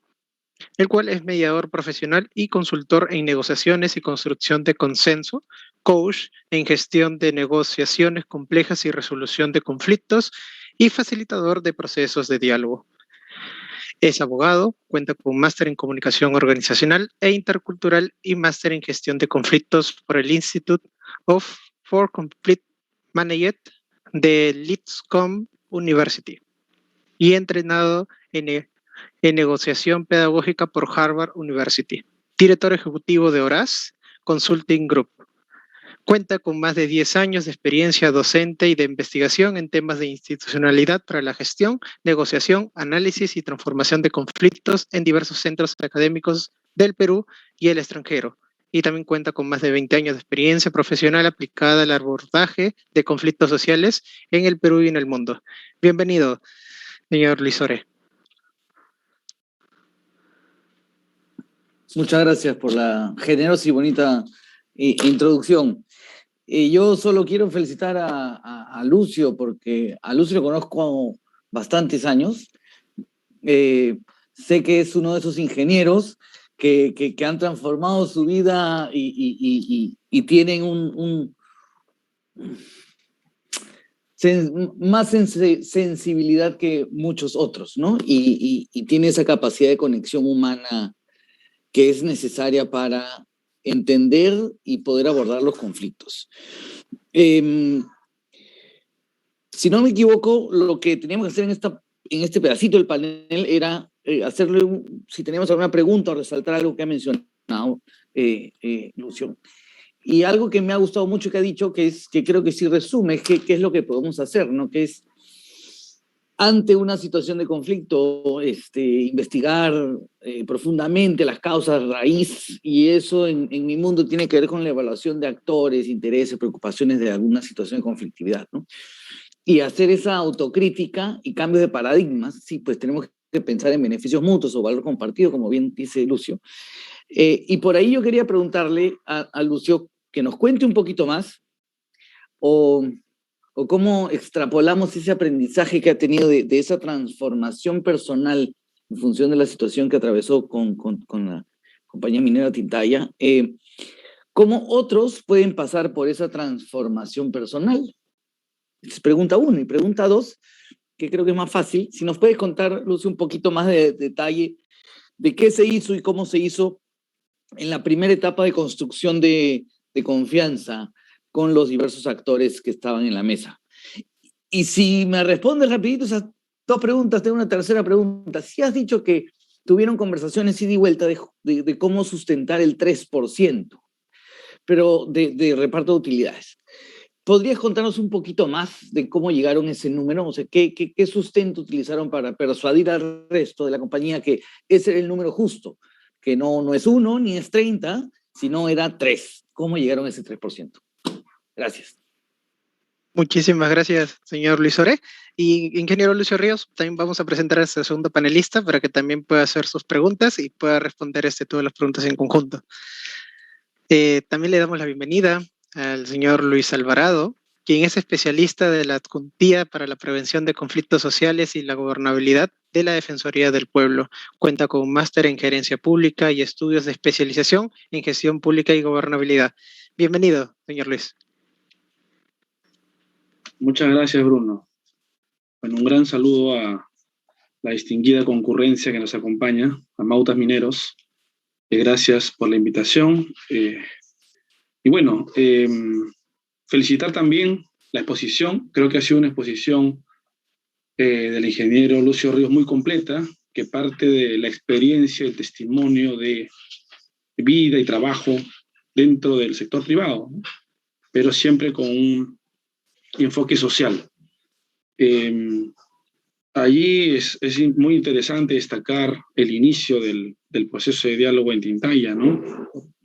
el cual es mediador profesional y consultor en negociaciones y construcción de consenso, coach en gestión de negociaciones complejas y resolución de conflictos y facilitador de procesos de diálogo. Es abogado, cuenta con máster en comunicación organizacional e intercultural y máster en gestión de conflictos por el Institute for Conflict Management de Lipscomb University y entrenado en negociación pedagógica por Harvard University. Director ejecutivo de Horaz Consulting Group. Cuenta con más de 10 años de experiencia docente y de investigación en temas de institucionalidad para la gestión, negociación, análisis y transformación de conflictos en diversos centros académicos del Perú y el extranjero. Y también cuenta con más de 20 años de experiencia profesional aplicada al abordaje de conflictos sociales en el Perú y en el mundo. Bienvenido, señor Luis Ore. Muchas gracias por la generosa y bonita introducción. Yo solo quiero felicitar a Lucio, porque a Lucio lo conozco bastantes años. Sé que es uno de esos ingenieros que han transformado su vida y tienen más sensibilidad que muchos otros, ¿no? Y tiene esa capacidad de conexión humana que es necesaria para entender y poder abordar los conflictos. Si no me equivoco, lo que teníamos que hacer en este pedacito del panel era hacerle, si teníamos alguna pregunta o resaltar algo que ha mencionado Lucio. Y algo que me ha gustado mucho que ha dicho, que creo que sí resume, qué es lo que podemos hacer, ¿no? Que es, ante una situación de conflicto, investigar profundamente las causas raíz, y eso en mi mundo tiene que ver con la evaluación de actores, intereses, preocupaciones de alguna situación de conflictividad, ¿no? Y hacer esa autocrítica y cambios de paradigmas. Sí, pues tenemos que pensar en beneficios mutuos o valor compartido, como bien dice Lucio. Y por ahí yo quería preguntarle a Lucio que nos cuente un poquito más, o cómo extrapolamos ese aprendizaje que ha tenido de esa transformación personal en función de la situación que atravesó con la compañía minera Tintaya, cómo otros pueden pasar por esa transformación personal. Es pregunta 1. Y pregunta 2, que creo que es más fácil, si nos puedes contar, Lucio, un poquito más de detalle de qué se hizo y cómo se hizo en la primera etapa de construcción de de confianza con los diversos actores que estaban en la mesa. Y si me respondes rapidito esas dos preguntas, tengo una tercera pregunta. Si has dicho que tuvieron conversaciones ida y vuelta de cómo sustentar el 3%, pero de reparto de utilidades. ¿Podrías contarnos un poquito más de cómo llegaron a ese número? O sea, ¿qué sustento utilizaron para persuadir al resto de la compañía que ese era el número justo? Que no es 1 ni es 30, sino era 3. ¿Cómo llegaron a ese 3%? Gracias. Muchísimas gracias, señor Luis Oré. Y ingeniero Lucio Ríos, también vamos a presentar a este segundo panelista para que también pueda hacer sus preguntas y pueda responder todas las preguntas en conjunto. También le damos la bienvenida al señor Luis Alvarado, quien es especialista de la Adjuntía para la Prevención de Conflictos Sociales y la Gobernabilidad de la Defensoría del Pueblo. Cuenta con un máster en Gerencia Pública y estudios de especialización en Gestión Pública y Gobernabilidad. Bienvenido, señor Luis. Muchas gracias, Bruno. Bueno, un gran saludo a la distinguida concurrencia que nos acompaña, a Mautas Mineros. Gracias por la invitación. Y bueno, felicitar también la exposición. Creo que ha sido una exposición del ingeniero Lucio Ríos muy completa, que parte de la experiencia, el testimonio de vida y trabajo dentro del sector privado, ¿no? Pero siempre con un enfoque social. Allí es muy interesante destacar el inicio del proceso de diálogo en Tintaya, ¿no?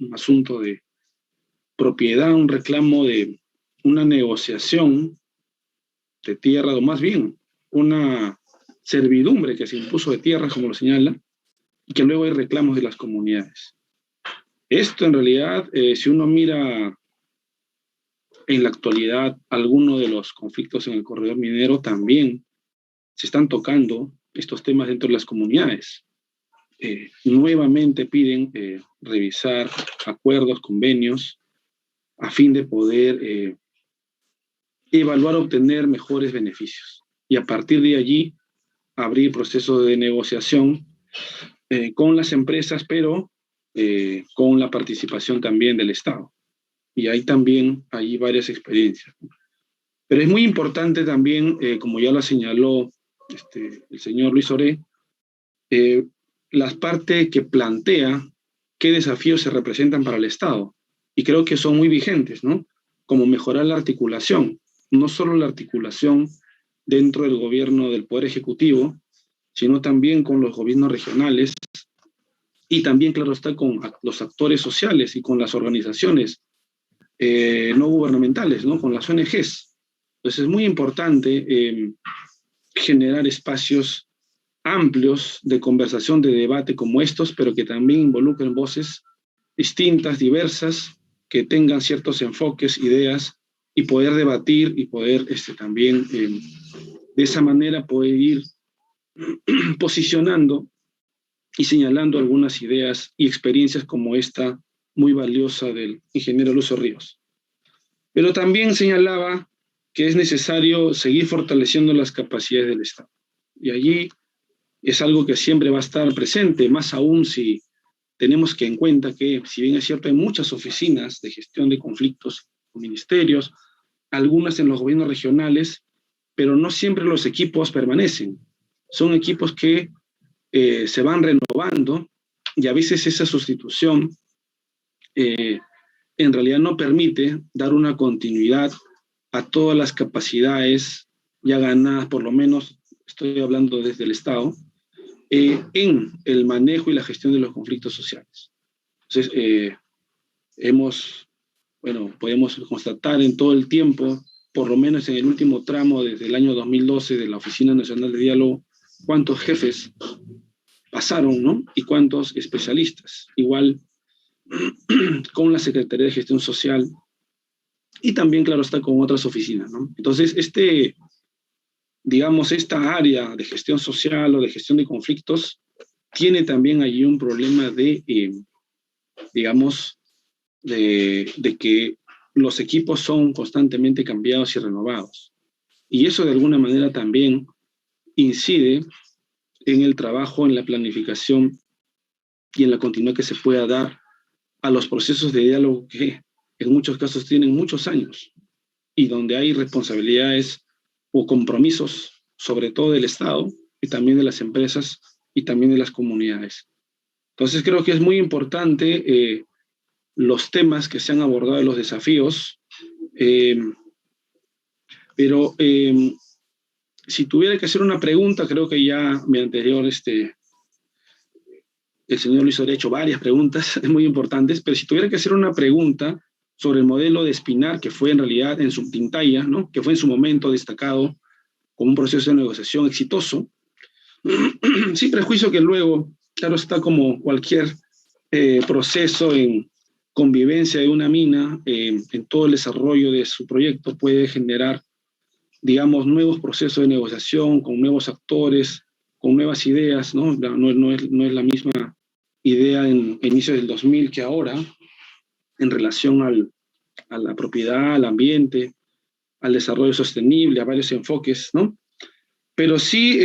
Un asunto de propiedad, un reclamo de una negociación de tierra, o más bien una servidumbre que se impuso de tierra, como lo señala, y que luego hay reclamos de las comunidades. Esto en realidad, si uno mira en la actualidad algunos de los conflictos en el corredor minero, también se están tocando estos temas dentro de las comunidades. Nuevamente piden revisar acuerdos, convenios, a fin de poder evaluar, obtener mejores beneficios. Y a partir de allí, abrir procesos de negociación con las empresas, pero con la participación también del Estado. Y hay también varias experiencias. Pero es muy importante también, como ya lo señaló el señor Luis Oré, las partes que plantea qué desafíos se representan para el Estado. Y creo que son muy vigentes, ¿no? Como mejorar la articulación, no solo la articulación dentro del gobierno del Poder Ejecutivo, sino también con los gobiernos regionales y también, claro está, con los actores sociales y con las organizaciones no gubernamentales, ¿no? Con las ONGs. Entonces es muy importante generar espacios amplios de conversación, de debate como estos, pero que también involucren voces distintas, diversas, que tengan ciertos enfoques, ideas, y poder debatir y poder también de esa manera poder ir posicionando y señalando algunas ideas y experiencias como esta muy valiosa del ingeniero Lucio Ríos. Pero también señalaba que es necesario seguir fortaleciendo las capacidades del Estado. Y allí es algo que siempre va a estar presente, más aún si tenemos que en cuenta que, si bien es cierto, hay muchas oficinas de gestión de conflictos o ministerios, algunas en los gobiernos regionales, pero no siempre los equipos permanecen. Son equipos que se van renovando y a veces esa sustitución en realidad no permite dar una continuidad a todas las capacidades ya ganadas, por lo menos estoy hablando desde el Estado, en el manejo y la gestión de los conflictos sociales. Entonces, podemos constatar en todo el tiempo, por lo menos en el último tramo desde el año 2012 de la Oficina Nacional de Diálogo, cuántos jefes pasaron, ¿no? Y cuántos especialistas. Igual con la Secretaría de Gestión Social y también, claro, está con otras oficinas, ¿no? Entonces, digamos, esta área de gestión social o de gestión de conflictos tiene también allí un problema de, digamos, de que los equipos son constantemente cambiados y renovados. Y eso de alguna manera también incide en el trabajo, en la planificación y en la continuidad que se pueda dar a los procesos de diálogo que en muchos casos tienen muchos años y donde hay responsabilidades o compromisos, sobre todo del Estado y también de las empresas y también de las comunidades. Entonces creo que es muy importante los temas que se han abordado, los desafíos, pero si tuviera que hacer una pregunta, creo que ya mi anterior, el señor Luis ha hecho varias preguntas muy importantes, pero si tuviera que hacer una pregunta sobre el modelo de Espinar, que fue en realidad en su Tintaya, ¿no? Que fue en su momento destacado como un proceso de negociación exitoso, sin prejuicio que luego, claro está, como cualquier proceso en convivencia de una mina, en todo el desarrollo de su proyecto puede generar, digamos, nuevos procesos de negociación con nuevos actores, con nuevas ideas, ¿no? No es la misma idea en inicios del 2000 que ahora, en relación a la propiedad, al ambiente, al desarrollo sostenible, a varios enfoques, ¿no? Pero sí,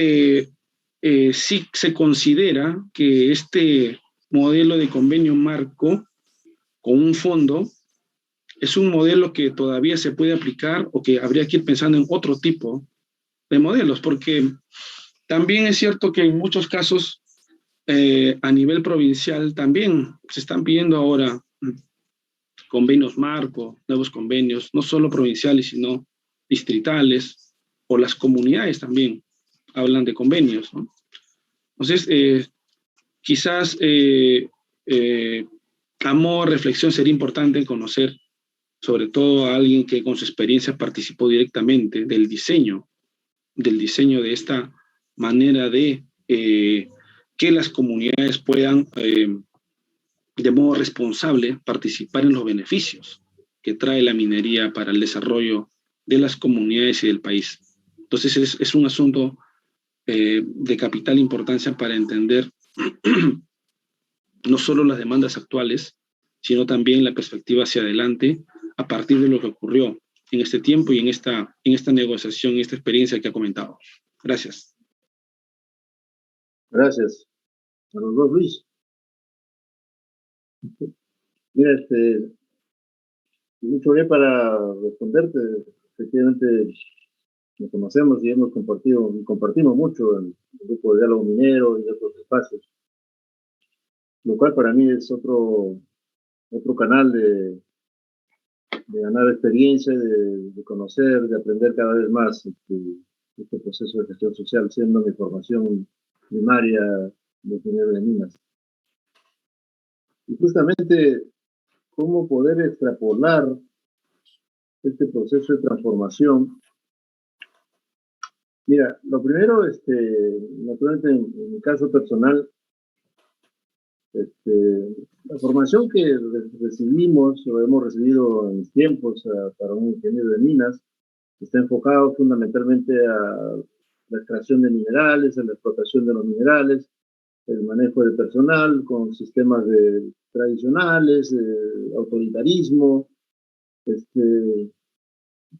sí se considera que este modelo de convenio marco con un fondo es un modelo que todavía se puede aplicar o que habría que ir pensando en otro tipo de modelos, porque también es cierto que en muchos casos a nivel provincial también se están pidiendo ahora convenios marco, nuevos convenios, no solo provinciales, sino distritales, o las comunidades también hablan de convenios, ¿no? Entonces, quizás a modo de reflexión sería importante conocer sobre todo a alguien que con su experiencia participó directamente del diseño de esta manera de que las comunidades puedan de modo responsable participar en los beneficios que trae la minería para el desarrollo de las comunidades y del país. Entonces es un asunto de capital importancia para entender no solo las demandas actuales, sino también la perspectiva hacia adelante a partir de lo que ocurrió en este tiempo y en esta negociación, en esta experiencia que ha comentado. Gracias. Gracias a los dos, Luis. Mira, mucho bien para responderte. Efectivamente, nos conocemos y compartimos mucho en el grupo de diálogo minero y otros espacios, lo cual para mí es otro canal de ganar experiencia, de conocer, de aprender cada vez más este proceso de gestión social, siendo mi formación primaria de ingeniero de minas. Y justamente, cómo poder extrapolar este proceso de transformación. Mira, lo primero, naturalmente en mi caso personal, la formación que recibimos o hemos recibido en mis tiempos para un ingeniero de minas está enfocado fundamentalmente a la extracción de minerales, a la explotación de los minerales, el manejo del personal con sistemas tradicionales, autoritarismo,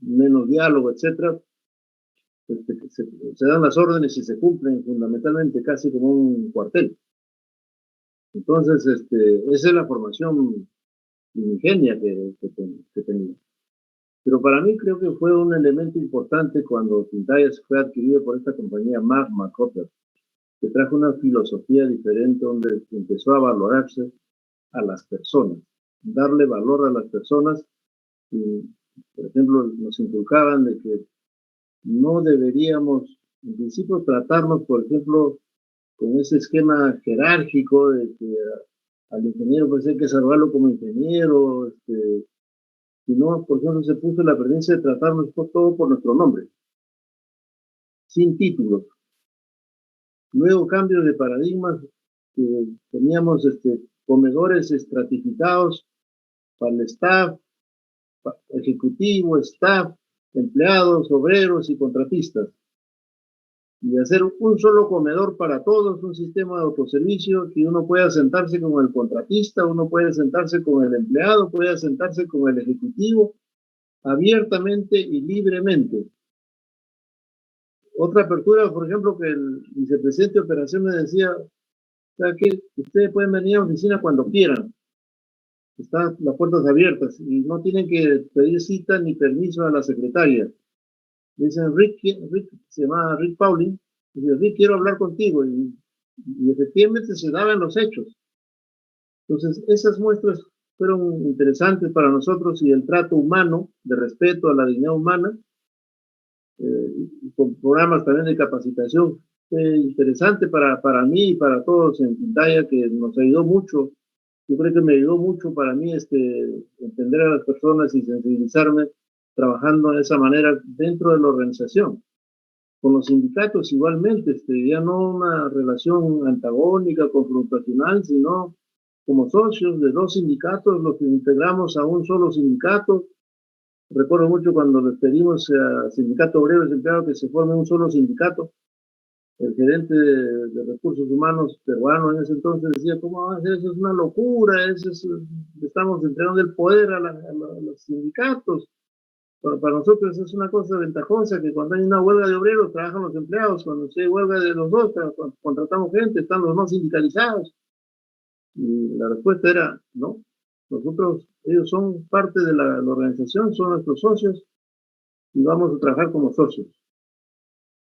menos diálogo, etcétera. Se dan las órdenes y se cumplen fundamentalmente casi como un cuartel. Entonces, esa es la formación primigenia que tenía. Pero para mí creo que fue un elemento importante cuando Tintaya fue adquirido por esta compañía Magma Copper, que trajo una filosofía diferente donde empezó a valorarse a las personas, darle valor a las personas. Y, por ejemplo, nos inculcaban de que no deberíamos, en principio, tratarnos, por ejemplo, con ese esquema jerárquico de que al ingeniero pues hay que salvarlo como ingeniero, sino, por ejemplo, se puso la presencia de tratarnos todo por nuestro nombre, sin títulos. Luego, cambios de paradigmas, teníamos comedores estratificados para el staff, ejecutivo, staff, empleados, obreros y contratistas. Y hacer un solo comedor para todos, un sistema de autoservicio, que uno pueda sentarse con el contratista, uno puede sentarse con el empleado, puede sentarse con el ejecutivo, abiertamente y libremente. Otra apertura, por ejemplo, que el vicepresidente de operaciones decía, o sea, que ustedes pueden venir a la oficina cuando quieran, están las puertas abiertas y no tienen que pedir cita ni permiso a la secretaria. Dicen, Rick, se llama Rick Pauling, dice, Rick, quiero hablar contigo, y efectivamente se daban los hechos. Entonces, esas muestras fueron interesantes para nosotros y el trato humano, de respeto a la dignidad humana, con programas también de capacitación, interesante para mí y para todos en Intaya, que nos ayudó mucho. Yo creo que me ayudó mucho para mí entender a las personas y sensibilizarme trabajando de esa manera dentro de la organización. Con los sindicatos igualmente, ya no una relación antagónica, confrontacional, sino como socios de dos sindicatos, los que integramos a un solo sindicato. Recuerdo mucho cuando les pedimos al Sindicato Obrero Desempleado que se forme un solo sindicato. El gerente de recursos humanos peruano en ese entonces decía, ¿cómo va a ser? Eso es una locura, estamos entregando el poder a los sindicatos. Para nosotros es una cosa ventajosa que cuando hay una huelga de obreros trabajan los empleados, cuando hay huelga de los dos, cuando contratamos gente, están los no sindicalizados. Y la respuesta era, no, ellos son parte de la organización, son nuestros socios y vamos a trabajar como socios.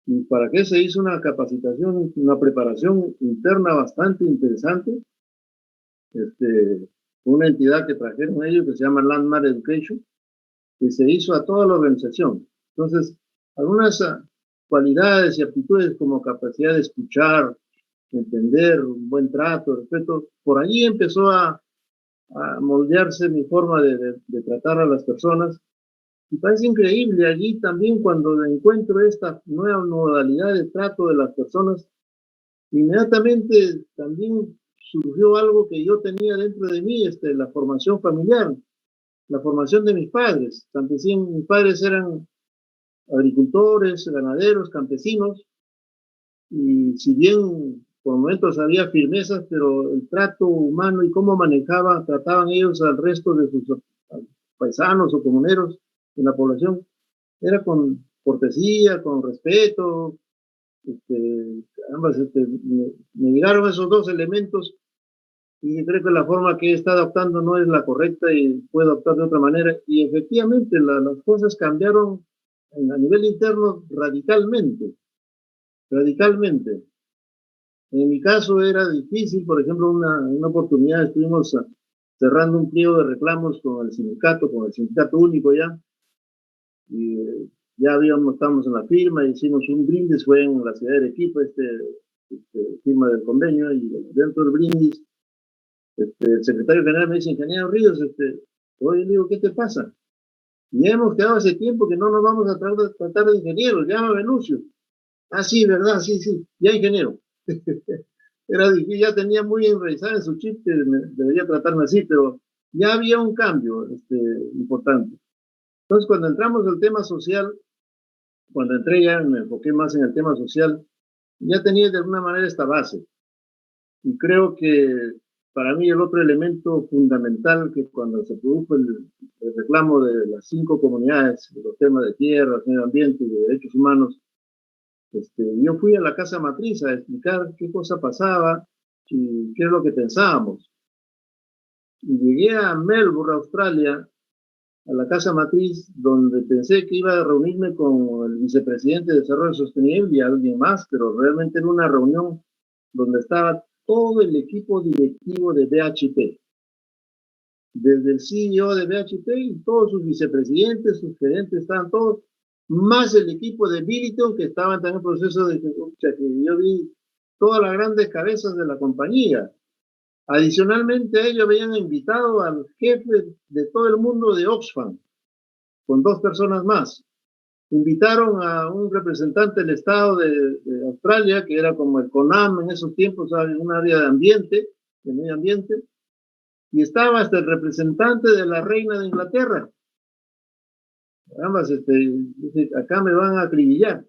¿Y para qué se hizo una capacitación, una preparación interna bastante interesante? Una entidad que trajeron ellos que se llama Landmark Education, que se hizo a toda la organización. Entonces, algunas cualidades y aptitudes como capacidad de escuchar, entender, un buen trato, respeto, por allí empezó a moldearse mi forma de tratar a las personas. Y parece increíble allí también cuando encuentro esta nueva modalidad de trato de las personas, inmediatamente también surgió algo que yo tenía dentro de mí, la formación familiar, la formación de mis padres. Mis padres eran agricultores, ganaderos, campesinos, y si bien por momentos había firmezas, pero el trato humano y cómo trataban ellos al resto de sus paisanos o comuneros en la población, era con cortesía, con respeto. Ambas, me llegaron esos dos elementos y creo que la forma que está adoptando no es la correcta y puedo adoptar de otra manera. Y efectivamente las cosas cambiaron a nivel interno radicalmente. Radicalmente. En mi caso era difícil, por ejemplo, una oportunidad estuvimos cerrando un pliego de reclamos con el sindicato único ya, y ya estábamos en la firma, hicimos un brindis, fue en la ciudad de Arequipa, firma del convenio, y dentro del brindis, el secretario general me dice, ingeniero Ríos, oye, le digo, ¿qué te pasa? Ya hemos quedado hace tiempo que no nos vamos a tratar de ingenieros, llámame Lucio. Ah, sí, ¿verdad? Sí, ya ingeniero. Era difícil, ya tenía muy enraizada en su chip que debería tratarme así, pero ya había un cambio importante. Entonces, cuando entramos al tema social, cuando entré ya me enfoqué más en el tema social, ya tenía de alguna manera esta base. Y creo que para mí el otro elemento fundamental que cuando se produjo el reclamo de las 5 comunidades, de los temas de tierras, medio ambiente y de derechos humanos, yo fui a la casa matriz a explicar qué cosa pasaba y qué es lo que pensábamos. Y llegué a Melbourne, Australia, a la casa matriz, donde pensé que iba a reunirme con el vicepresidente de Desarrollo Sostenible y alguien más, pero realmente era una reunión donde estaba todo el equipo directivo de BHP, desde el CEO de BHP y todos sus vicepresidentes, sus gerentes, estaban todos, más el equipo de Billiton, que estaban también en proceso de que yo vi todas las grandes cabezas de la compañía. Adicionalmente a ello habían invitado al jefe de todo el mundo de Oxfam, con 2 personas más. Invitaron a un representante del Estado de Australia, que era como el CONAM en esos tiempos, un área de ambiente, de medio ambiente, y estaba hasta el representante de la reina de Inglaterra. Ambas, dice, acá me van a acribillar.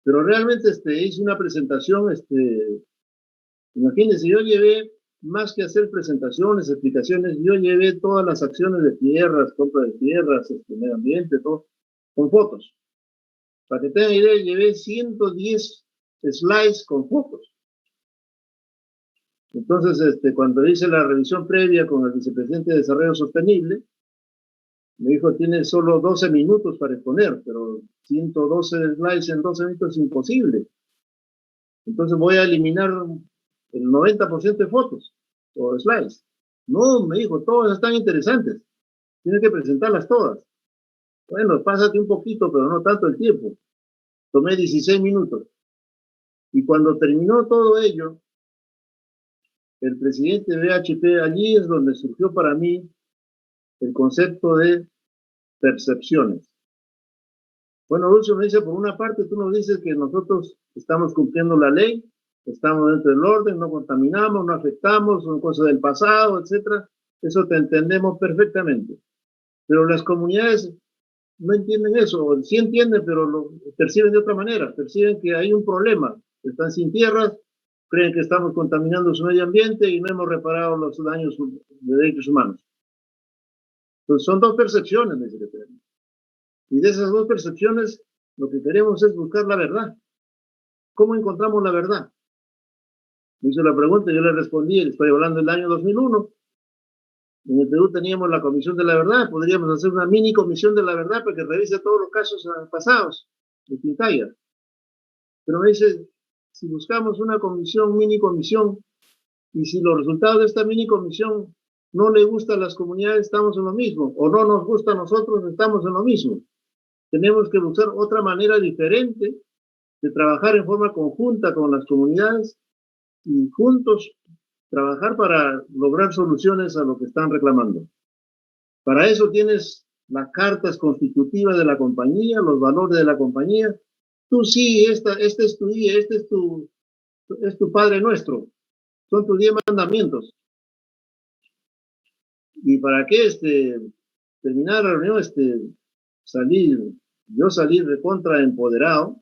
Pero realmente hice una presentación, imagínense, yo llevé, más que hacer presentaciones, explicaciones, yo llevé todas las acciones de tierras, compra de tierras, medio ambiente, todo, con fotos. Para que tengan idea, llevé 110 slides con fotos. Entonces, cuando hice la revisión previa con el vicepresidente de Desarrollo Sostenible, me dijo, tiene solo 12 minutos para exponer, pero 112 slides en 12 minutos es imposible. Entonces voy a eliminar el 90% de fotos o slides. No, me dijo, todas están interesantes. Tienes que presentarlas todas. Bueno, pásate un poquito, pero no tanto el tiempo. Tomé 16 minutos. Y cuando terminó todo ello, el presidente de BHP, allí es donde surgió para mí el concepto de percepciones. Bueno, Lucio me dice, por una parte, tú nos dices que nosotros estamos cumpliendo la ley, estamos dentro del orden, no contaminamos, no afectamos, son cosas del pasado, etcétera. Eso te entendemos perfectamente. Pero las comunidades no entienden eso, o sí entienden, pero lo perciben de otra manera, perciben que hay un problema, están sin tierras, creen que estamos contaminando su medio ambiente y no hemos reparado los daños de derechos humanos. Entonces son dos percepciones, mi secretario. Y de esas dos percepciones, lo que queremos es buscar la verdad. ¿Cómo encontramos la verdad? Me hizo la pregunta, yo le respondí, estoy hablando del año 2001. En el Perú teníamos la Comisión de la Verdad, podríamos hacer una mini comisión de la verdad para que revise todos los casos pasados de Tintaya. Pero me dice, si buscamos una comisión, mini comisión, y si los resultados de esta mini comisión no le gustan a las comunidades, estamos en lo mismo, o no nos gusta a nosotros, estamos en lo mismo. Tenemos que buscar otra manera diferente de trabajar en forma conjunta con las comunidades y juntos trabajar para lograr soluciones a lo que están reclamando. Para eso tienes las cartas constitutivas de la compañía, los valores de la compañía. Tú sí, este es tu día, este es tu Padre Nuestro. Son tus 10 mandamientos. ¿Y para qué terminar la reunión? Yo salí de contra empoderado,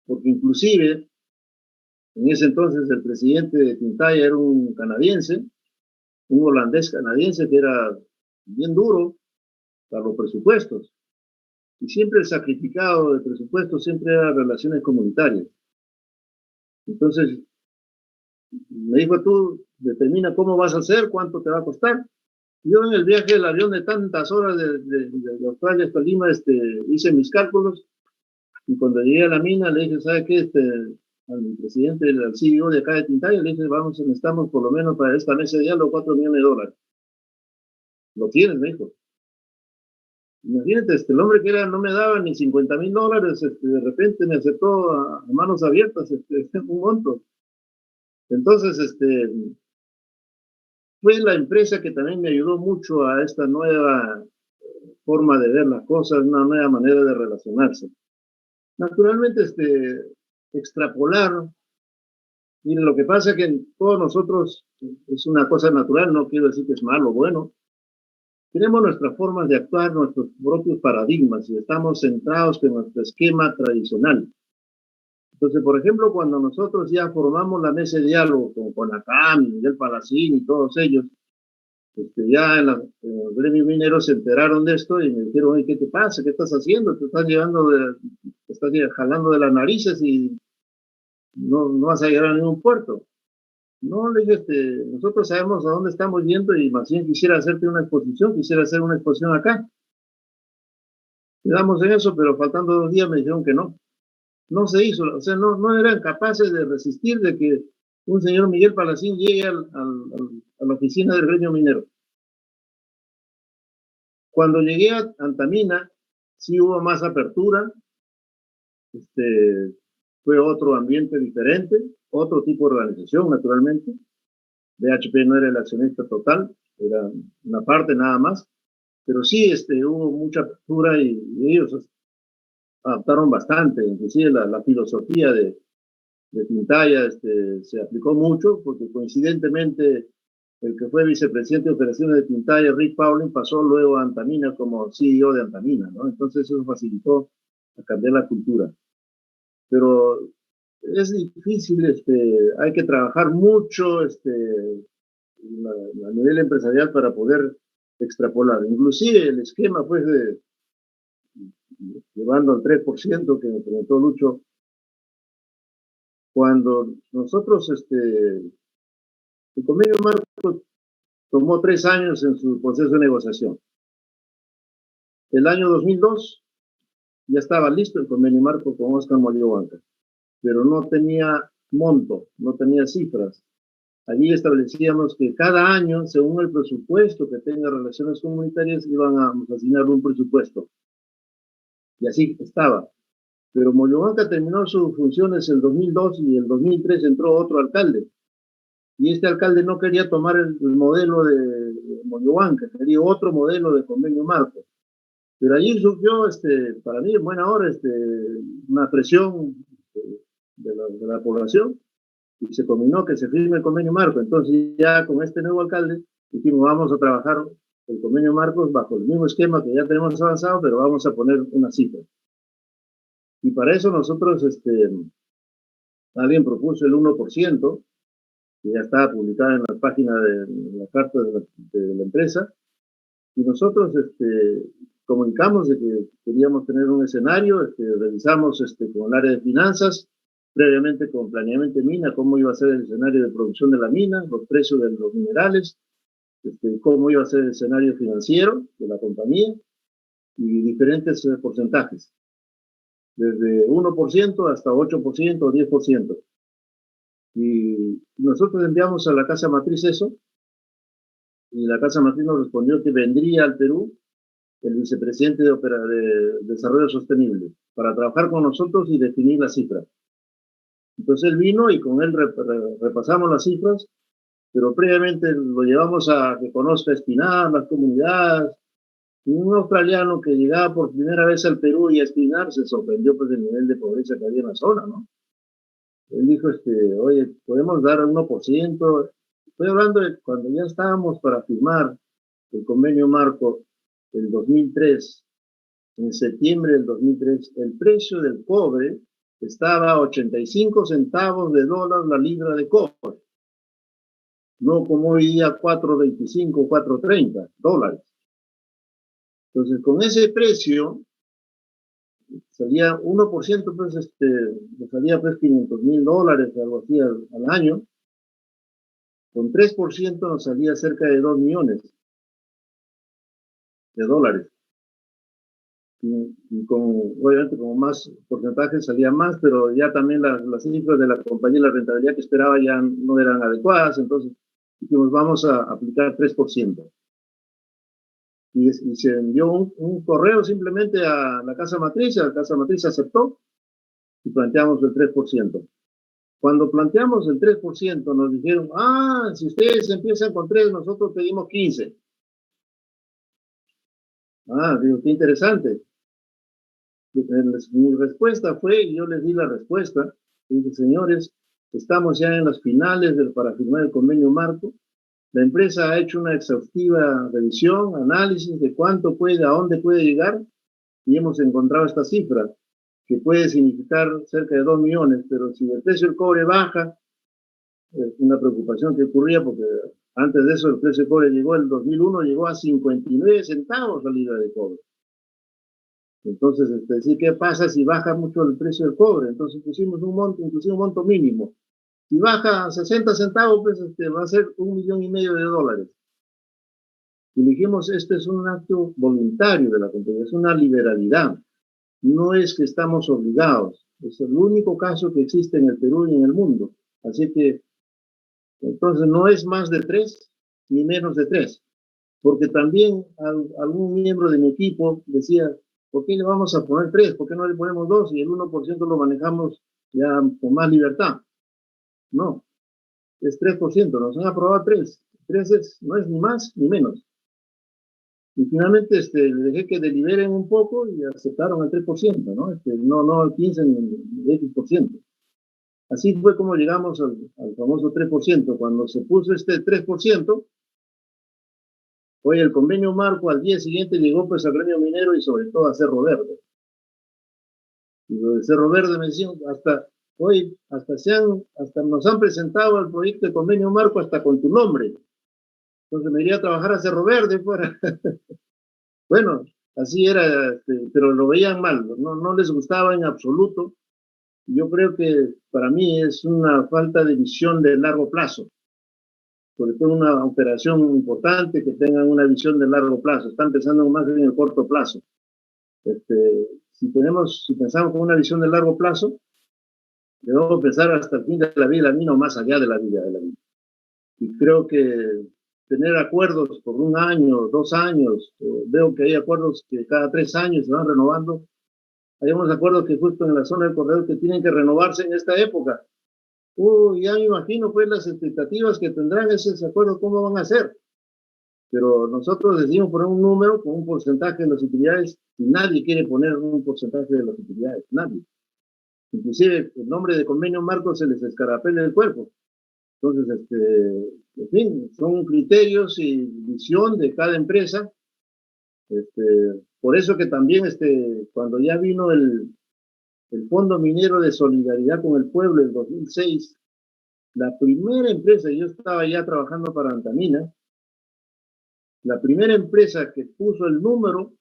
porque inclusive en ese entonces el presidente de Tintaya era un canadiense, un holandés canadiense que era bien duro para los presupuestos. Y siempre el sacrificado de presupuestos siempre era relaciones comunitarias. Entonces, me dijo, tú determina cómo vas a hacer, cuánto te va a costar. Yo en el viaje del avión de tantas horas de Australia hasta Lima, hice mis cálculos y cuando llegué a la mina le dije, ¿sabe qué? Al presidente, al CEO de acá de Tintaya, le dije, vamos, necesitamos por lo menos para esta mesa de diálogo $4 millones. ¿Lo tienes? Me dijo. Imagínate, el hombre que era, no me daba ni $50,000, de repente me aceptó a manos abiertas un monto. Entonces, fue la empresa que también me ayudó mucho a esta nueva forma de ver las cosas, una nueva manera de relacionarse. Naturalmente, extrapolar, y lo que pasa es que todos nosotros, es una cosa natural, no quiero decir que es malo o bueno, tenemos nuestras formas de actuar, nuestros propios paradigmas, y estamos centrados en nuestro esquema tradicional. Entonces, por ejemplo, cuando nosotros ya formamos la mesa de diálogo con la CAM, Miguel Palacín y todos ellos, ya en los gremios mineros se enteraron de esto y me dijeron, oye, ¿qué te pasa? ¿Qué estás haciendo? Te estás jalando de las narices y no vas a llegar a ningún puerto. No, le dije, nosotros sabemos a dónde estamos yendo y más bien quisiera hacerte una exposición, quisiera hacer una exposición acá. Quedamos en eso, pero faltando 2 días me dijeron que no. No se hizo, o sea, no eran capaces de resistir de que un señor Miguel Palacín llegue a la oficina del gremio minero. Cuando llegué a Antamina, sí hubo más apertura, fue otro ambiente diferente, otro tipo de organización, naturalmente. BHP no era el accionista total, era una parte nada más, pero sí hubo mucha apertura y ellos adaptaron bastante, inclusive la filosofía de Tintaya se aplicó mucho, porque coincidentemente el que fue vicepresidente de operaciones de Tintaya, Rick Pauling, pasó luego a Antamina como CEO de Antamina, ¿no? Entonces eso facilitó a cambiar la cultura. Pero es difícil, hay que trabajar mucho a nivel empresarial para poder extrapolar. Inclusive el esquema, pues, llevando al 3% que me preguntó Lucho, cuando nosotros El convenio marco tomó 3 años en su proceso de negociación. El año 2002 ya estaba listo el convenio marco con Óscar Moliobanca, pero no tenía monto, no tenía cifras. Allí establecíamos que cada año, según el presupuesto que tenga relaciones comunitarias, iban a asignar un presupuesto. Y así estaba. Pero Moliobanca terminó sus funciones en el 2002 y en el 2003 entró otro alcalde. Y este alcalde no quería tomar el modelo de Moliobanca, quería otro modelo de convenio marco. Pero allí surgió, para mí, en buena hora, una presión de la población y se combinó que se firme el convenio marco. Entonces ya con este nuevo alcalde dijimos, vamos a trabajar el convenio marco bajo el mismo esquema que ya tenemos avanzado, pero vamos a poner una cifra. Y para eso nosotros, alguien propuso el 1%, que ya estaba publicada en la página de la carta de la empresa, y nosotros comunicamos de que queríamos tener un escenario, revisamos con el área de finanzas, previamente con planeamiento de mina, cómo iba a ser el escenario de producción de la mina, los precios de los minerales, cómo iba a ser el escenario financiero de la compañía y diferentes porcentajes, desde 1% hasta 8% o 10%. Y nosotros enviamos a la casa matriz eso, y la casa matriz nos respondió que vendría al Perú el vicepresidente de Desarrollo Sostenible para trabajar con nosotros y definir la cifra. Entonces él vino y con él repasamos las cifras, pero previamente lo llevamos a que conozca Espinar, las comunidades. Y un australiano que llegaba por primera vez al Perú y a Espinar se sorprendió pues del nivel de pobreza que había en la zona, ¿no? Él dijo, oye, podemos dar 1%. Estoy hablando de cuando ya estábamos para firmar el convenio marco del 2003, en septiembre del 2003, el precio del cobre estaba a 85 centavos de dólar la libra de cobre. No como hoy día 4.25, 4.30 dólares. Entonces, con ese precio, salía 1%, pues, salía pues $500,000, algo así al año. Con 3% nos salía cerca de 2 millones de dólares. Y obviamente, con más porcentaje salía más, pero ya también las cifras de la compañía, la rentabilidad que esperaba ya no eran adecuadas, entonces dijimos, vamos a aplicar 3%. Y se envió un correo simplemente a la casa matriz aceptó y planteamos el 3%. Cuando planteamos el 3%, nos dijeron, si ustedes empiezan con 3, nosotros pedimos 15. Digo, qué interesante. Mi respuesta fue, y yo les di la respuesta, dije, señores, estamos ya en las finales para firmar el convenio marco. La empresa ha hecho una exhaustiva revisión, análisis de cuánto puede, a dónde puede llegar, y hemos encontrado esta cifra, que puede significar cerca de 2 millones, pero si el precio del cobre baja, es una preocupación que ocurría, porque antes de eso el precio del cobre llegó, en el 2001, llegó a 59 centavos la libra de cobre. Entonces, decir, ¿qué pasa si baja mucho el precio del cobre? Entonces pusimos un monto, inclusive un monto mínimo. Si baja a 60 centavos, pues va a ser $1,5 millones. Y dijimos, este es un acto voluntario de la compañía, es una liberalidad. No es que estamos obligados. Es el único caso que existe en el Perú y en el mundo. Así que, entonces, no es más de 3 ni menos de 3. Porque también algún miembro de mi equipo decía, ¿por qué le vamos a poner 3? ¿Por qué no le ponemos 2? Y el 1% lo manejamos ya con más libertad. No, es 3%, nos han aprobado 3. 3 no es ni más ni menos. Y finalmente le dejé que deliberen un poco y aceptaron el 3%, ¿no? No el 15 ni el X%. Así fue como llegamos al famoso 3%. Cuando se puso este 3%, hoy el convenio marco al día siguiente llegó pues al gremio minero y sobre todo a Cerro Verde. Y lo de Cerro Verde me decían, hasta nos han presentado el proyecto de convenio marco hasta con tu nombre. Entonces me iría a trabajar a Cerro Verde fuera. Bueno, así era, pero lo veían mal, no les gustaba en absoluto. Yo creo que para mí es una falta de visión de largo plazo. sobre todo una operación importante, que tengan una visión de largo plazo. Están pensando más en el corto plazo. Si pensamos con una visión de largo plazo, debemos pensar hasta el fin de la vida, no más allá de la vida. Y creo que tener acuerdos por 1 año, 2 años, veo que hay acuerdos que cada 3 años se van renovando. Hay unos acuerdos que justo en la zona del corredor que tienen que renovarse en esta época. Ya me imagino pues las expectativas que tendrán esos acuerdos, cómo van a ser. Pero nosotros decidimos poner un número con un porcentaje de las utilidades y nadie quiere poner un porcentaje de las utilidades, nadie. Inclusive el nombre de convenio marco se les escarapela el cuerpo. Entonces, en fin, son criterios y visión de cada empresa. Por eso que también cuando ya vino el Fondo Minero de Solidaridad con el Pueblo en 2006, la primera empresa, yo estaba ya trabajando para Antamina, la primera empresa que puso el número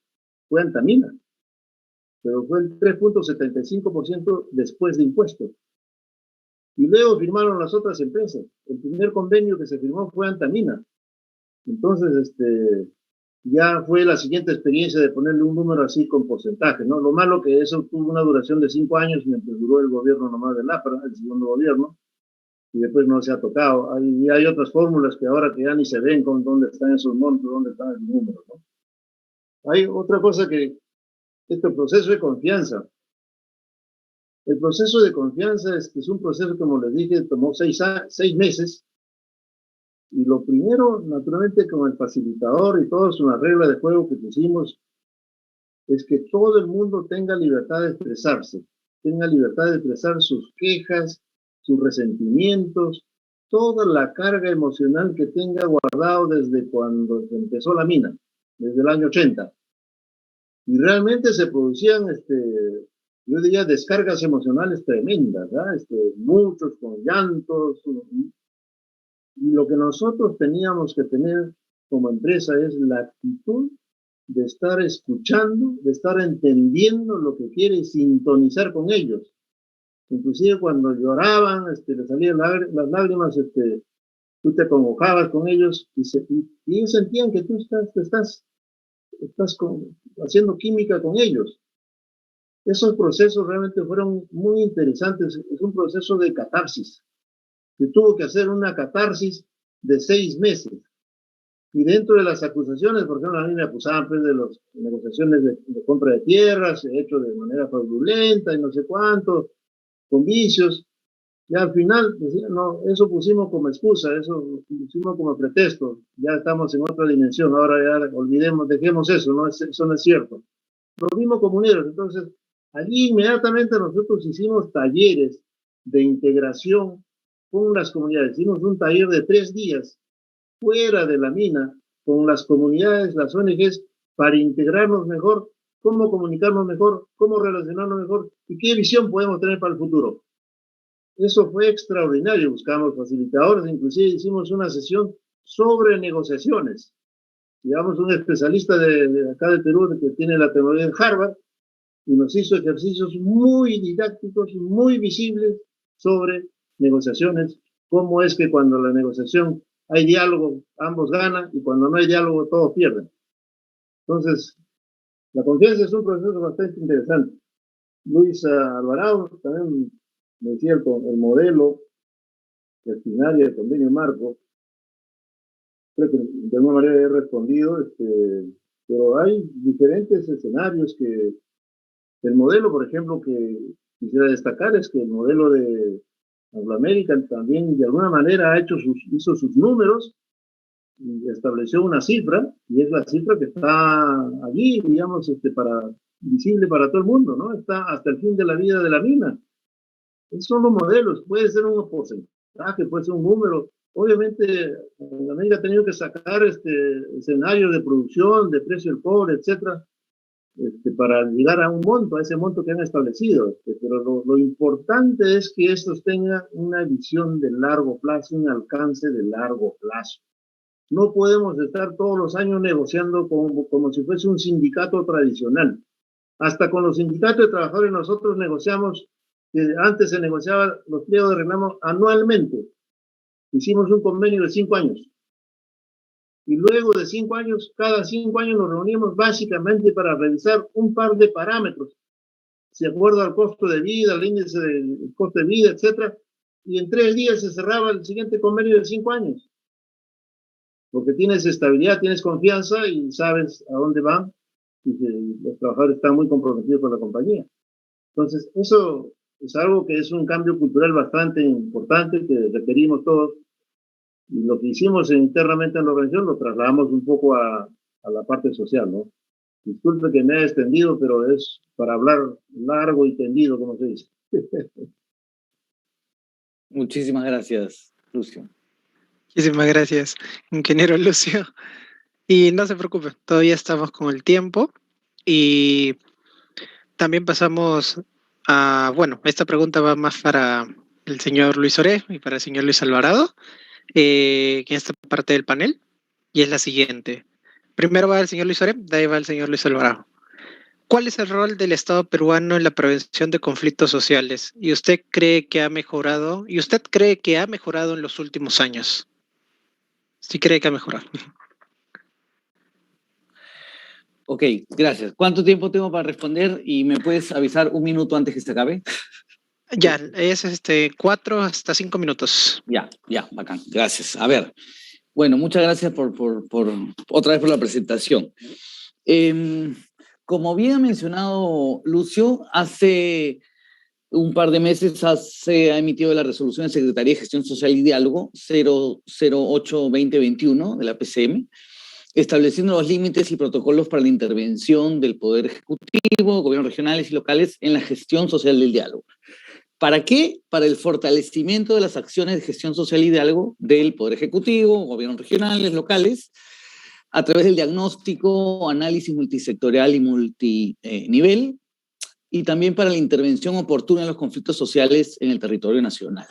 fue Antamina, pero fue el 3.75% después de impuestos. Y luego firmaron las otras empresas. El primer convenio que se firmó fue Antamina. Entonces, ya fue la siguiente experiencia de ponerle un número así con porcentaje, ¿no? Lo malo que eso tuvo una duración de 5 años mientras duró el gobierno nomás de Lapra, el segundo gobierno, y después no se ha tocado. Hay otras fórmulas que ahora que ya ni se ven con dónde están esos montos, dónde están los números, ¿no? Hay otra cosa que este proceso de confianza. El proceso de confianza es un proceso, como les dije, tomó 6 meses. Y lo primero, naturalmente, con el facilitador y todo, es una regla de juego que pusimos, es que todo el mundo tenga libertad de expresarse, tenga libertad de expresar sus quejas, sus resentimientos, toda la carga emocional que tenga guardado desde cuando empezó la mina, desde el año 80. Y realmente se producían, yo diría, descargas emocionales tremendas, ¿verdad? Muchos con llantos. Y lo que nosotros teníamos que tener como empresa es la actitud de estar escuchando, de estar entendiendo lo que quiere y sintonizar con ellos. Inclusive cuando lloraban, le salían las lágrimas, tú te congojabas con ellos y ellos sentían que tú estás haciendo química con ellos. Esos procesos realmente fueron muy interesantes. Es un proceso de catarsis, que tuvo que hacer una catarsis de 6 meses. Y dentro de las acusaciones, por ejemplo, a mí me acusaban pues, de las negociaciones de compra de tierras, hecho de manera fraudulenta y no sé cuánto, con vicios. Y al final, decían, no, eso pusimos como excusa, eso pusimos como pretexto, ya estamos en otra dimensión, ahora ya olvidemos, dejemos eso, no eso no es cierto. Lo mismo comuneros, entonces, allí inmediatamente nosotros hicimos talleres de integración con las comunidades. Hicimos un taller de 3 días fuera de la mina con las comunidades, las ONGs, para integrarnos mejor, cómo comunicarnos mejor, cómo relacionarnos mejor y qué visión podemos tener para el futuro. Eso fue extraordinario. Buscamos facilitadores, inclusive hicimos una sesión sobre negociaciones. Llevamos un especialista de acá de Perú que tiene la tecnología en Harvard y nos hizo ejercicios muy didácticos, muy visibles sobre negociaciones, cómo es que cuando la negociación hay diálogo, ambos ganan, y cuando no hay diálogo, todos pierden. Entonces, la confianza es un proceso bastante interesante. Luis Alvarado también me decía el modelo destinario del convenio marco. Creo que de alguna manera he respondido, pero hay diferentes escenarios que el modelo, por ejemplo, que quisiera destacar es que el modelo de Anglo-América también de alguna manera hizo sus números y estableció una cifra, y es la cifra que está allí, digamos, visible para todo el mundo, ¿no? Está hasta el fin de la vida de la mina. Esos son los modelos, puede ser un porcentaje, puede ser un número. Obviamente, América ha tenido que sacar escenarios de producción, de precio del cobre, etcétera, para llegar a un monto, a ese monto que han establecido. Pero lo importante es que estos tengan una visión de largo plazo, un alcance de largo plazo. No podemos estar todos los años negociando como si fuese un sindicato tradicional. Hasta con los sindicatos de trabajadores nosotros negociamos, antes se negociaba los pliegos de reclamo anualmente. Hicimos un convenio de 5 años. Y luego de 5 años, cada 5 años nos reunimos básicamente para revisar un par de parámetros, de acuerdo al costo de vida, al índice del costo de vida, etcétera, y en 3 días se cerraba el siguiente convenio de 5 años, porque tienes estabilidad, tienes confianza y sabes a dónde van, y los trabajadores están muy comprometidos con la compañía. Entonces, eso es algo que es un cambio cultural bastante importante que requerimos todos. Y lo que hicimos internamente en la organización lo trasladamos un poco a la parte social, ¿no? Disculpe que me haya extendido, pero es para hablar largo y tendido, como se dice. Muchísimas gracias, Lucio. Muchísimas gracias, ingeniero Lucio. Y no se preocupe, todavía estamos con el tiempo y también pasamos a, bueno, esta pregunta va más para el señor Luis Oré y para el señor Luis Alvarado, en esta parte del panel, y es la siguiente. Primero va el señor Luis Oré, de ahí va el señor Luis Alvarado. ¿Cuál es el rol del Estado peruano en la prevención de conflictos sociales? ¿Y usted cree que ha mejorado? ¿Y usted cree que ha mejorado en los últimos años? Sí cree que ha mejorado. Ok, gracias. ¿Cuánto tiempo tengo para responder? ¿Y me puedes avisar un minuto antes que se acabe? Ya, es 4 hasta 5 minutos. Ya, bacán. Gracias. A ver, bueno, muchas gracias por otra vez por la presentación. Como bien ha mencionado Lucio, hace un par de meses se ha emitido la resolución de Secretaría de Gestión Social y Diálogo 008-2021 de la PCM, estableciendo los límites y protocolos para la intervención del Poder Ejecutivo, gobiernos regionales y locales en la gestión social del diálogo. ¿Para qué? Para el fortalecimiento de las acciones de gestión social y diálogo del Poder Ejecutivo, gobiernos regionales, locales, a través del diagnóstico, análisis multisectorial y multinivel, y también para la intervención oportuna en los conflictos sociales en el territorio nacional.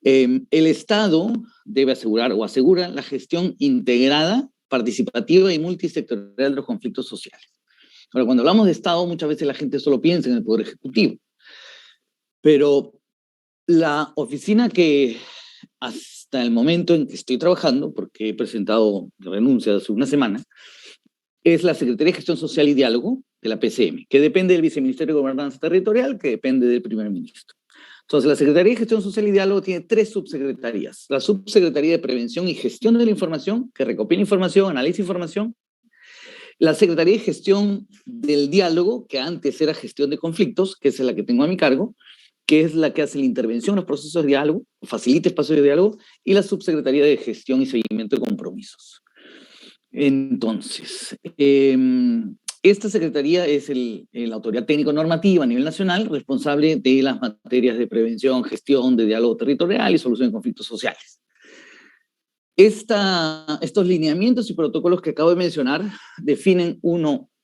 El Estado debe asegurar o asegura la gestión integrada, participativa y multisectorial de los conflictos sociales. Ahora, cuando hablamos de Estado, muchas veces la gente solo piensa en el Poder Ejecutivo, pero la oficina que hasta el momento en que estoy trabajando, porque he presentado renuncia hace una semana, es la Secretaría de Gestión Social y Diálogo de la PCM, que depende del Viceministerio de Gobernanza Territorial, que depende del Primer Ministro. Entonces, la Secretaría de Gestión Social y Diálogo tiene 3 subsecretarías. La Subsecretaría de Prevención y Gestión de la Información, que recopila información, analiza información. La Secretaría de Gestión del Diálogo, que antes era Gestión de Conflictos, que es la que tengo a mi cargo, que es la que hace la intervención en los procesos de diálogo, facilita espacios de diálogo, y la Subsecretaría de Gestión y Seguimiento de Compromisos. Entonces, esta secretaría es la autoridad técnico-normativa a nivel nacional responsable de las materias de prevención, gestión, de diálogo territorial y solución de conflictos sociales. Estos lineamientos y protocolos que acabo de mencionar definen,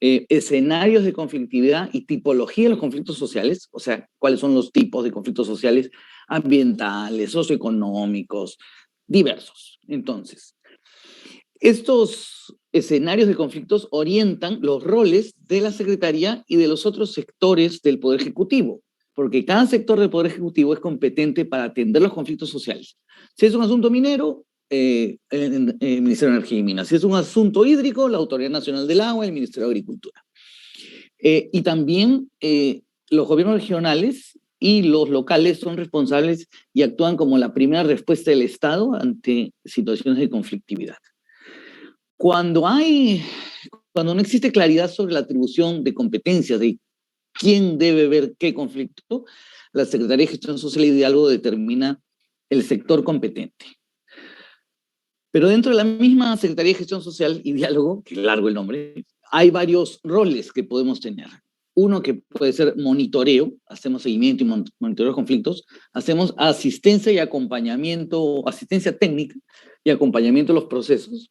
escenarios de conflictividad y tipología de los conflictos sociales, o sea, cuáles son los tipos de conflictos sociales ambientales, socioeconómicos, diversos. Entonces, estos escenarios de conflictos orientan los roles de la Secretaría y de los otros sectores del Poder Ejecutivo, porque cada sector del Poder Ejecutivo es competente para atender los conflictos sociales. Si es un asunto minero, el Ministerio de Energía y Minas. Si es un asunto hídrico, la Autoridad Nacional del Agua, el Ministerio de Agricultura. Y también los gobiernos regionales y los locales son responsables y actúan como la primera respuesta del Estado ante situaciones de conflictividad. Cuando no existe claridad sobre la atribución de competencias de quién debe ver qué conflicto, la Secretaría de Gestión Social y Diálogo determina el sector competente. Pero dentro de la misma Secretaría de Gestión Social y Diálogo, que es largo el nombre, hay varios roles que podemos tener. Uno que puede ser monitoreo, hacemos seguimiento y monitoreo de conflictos, hacemos asistencia y acompañamiento, asistencia técnica y acompañamiento de los procesos,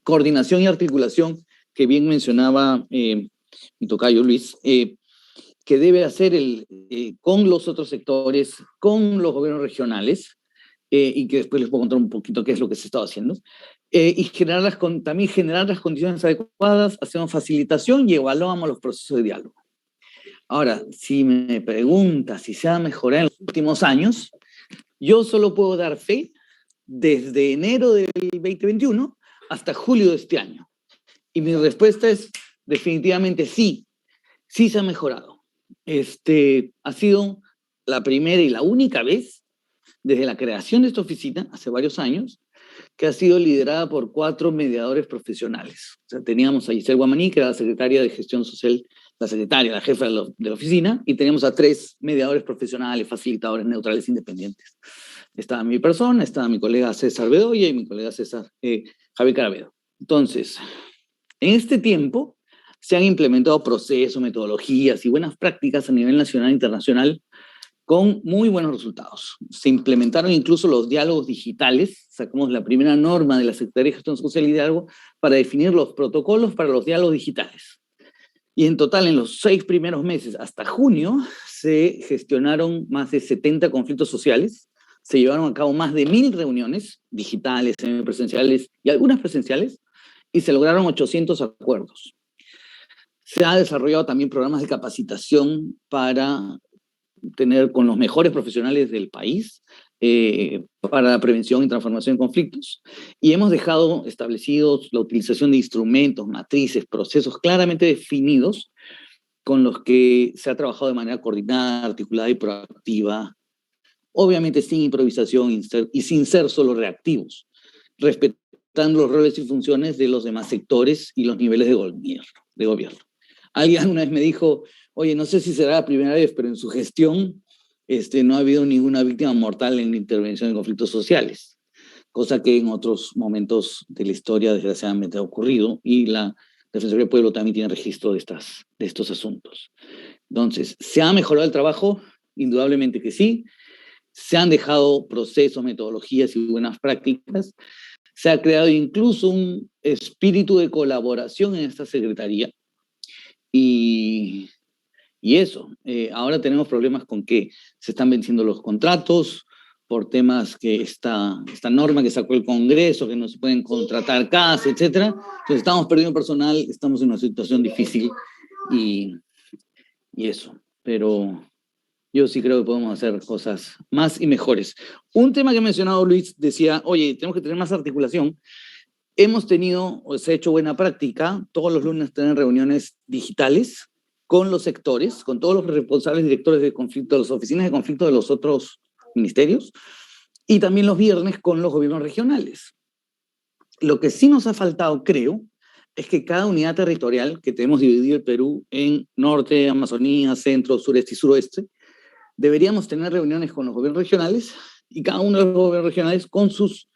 coordinación y articulación, que bien mencionaba mi tocayo Luis, que debe hacer con los otros sectores, con los gobiernos regionales, y que después les puedo contar un poquito qué es lo que se está haciendo, y también generar las condiciones adecuadas, hacemos facilitación y evaluamos los procesos de diálogo. Ahora, si me pregunta si se ha mejorado en los últimos años, yo solo puedo dar fe desde enero del 2021 hasta julio de este año. Y mi respuesta es definitivamente sí, sí se ha mejorado. Ha sido la primera y la única vez desde la creación de esta oficina, hace varios años, que ha sido liderada por 4 mediadores profesionales. O sea, teníamos a Giselle Guamaní, que era la secretaria de Gestión Social, la secretaria, la jefa de la oficina, y teníamos a 3 mediadores profesionales, facilitadores neutrales independientes. Estaba mi persona, estaba mi colega César Bedoya y mi colega Javier Carabedo. Entonces, en este tiempo se han implementado procesos, metodologías y buenas prácticas a nivel nacional e internacional con muy buenos resultados. Se implementaron incluso los diálogos digitales, sacamos la primera norma de la Secretaría de Gestión Social y Diálogo para definir los protocolos para los diálogos digitales. Y en total, en los 6 primeros meses, hasta junio, se gestionaron más de 70 conflictos sociales, se llevaron a cabo más de 1000 reuniones digitales, semipresenciales y algunas presenciales, y se lograron 800 acuerdos. Se ha desarrollado también programas de capacitación para tener con los mejores profesionales del país para la prevención y transformación de conflictos. Y hemos dejado establecidos la utilización de instrumentos, matrices, procesos claramente definidos con los que se ha trabajado de manera coordinada, articulada y proactiva, obviamente sin improvisación y sin ser solo reactivos, respetando los roles y funciones de los demás sectores y los niveles de gobierno. Alguien una vez me dijo, oye, no sé si será la primera vez, pero en su gestión no ha habido ninguna víctima mortal en la intervención en conflictos sociales, cosa que en otros momentos de la historia desgraciadamente ha ocurrido, y la Defensoría del Pueblo también tiene registro de estos asuntos. Entonces, ¿se ha mejorado el trabajo? Indudablemente que sí. Se han dejado procesos, metodologías y buenas prácticas. Se ha creado incluso un espíritu de colaboración en esta secretaría. Y eso, ahora tenemos problemas con que se están venciendo los contratos por temas que esta norma que sacó el Congreso, que no se pueden contratar casas, etc. Entonces estamos perdiendo personal, estamos en una situación difícil y eso. Pero yo sí creo que podemos hacer cosas más y mejores. Un tema que ha mencionado Luis decía, oye, tenemos que tener más articulación. Hemos tenido, o se ha hecho buena práctica, todos los lunes tener reuniones digitales con los sectores, con todos los responsables directores de conflicto, las oficinas de conflicto de los otros ministerios, y también los viernes con los gobiernos regionales. Lo que sí nos ha faltado, creo, es que cada unidad territorial, que tenemos dividido el Perú en norte, Amazonía, centro, sureste y suroeste, deberíamos tener reuniones con los gobiernos regionales y cada uno de los gobiernos regionales con sus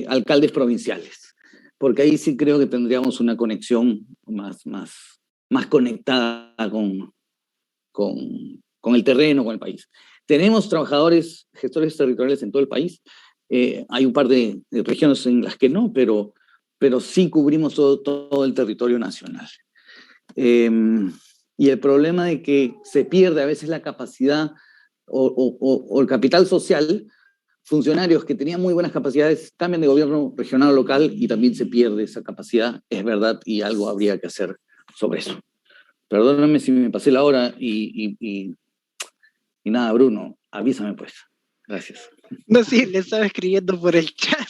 alcaldes provinciales, porque ahí sí creo que tendríamos una conexión más conectada con el terreno, con el país. Tenemos trabajadores, gestores territoriales en todo el país. Hay un par de regiones en las que no, pero sí cubrimos todo el territorio nacional. Y el problema de que se pierde a veces la capacidad o el capital social, funcionarios que tenían muy buenas capacidades cambian de gobierno regional o local y también se pierde esa capacidad, es verdad, y algo habría que hacer sobre eso. Perdóname si me pasé la hora y nada, Bruno, avísame pues. Gracias. No, sí, le estaba escribiendo por el chat.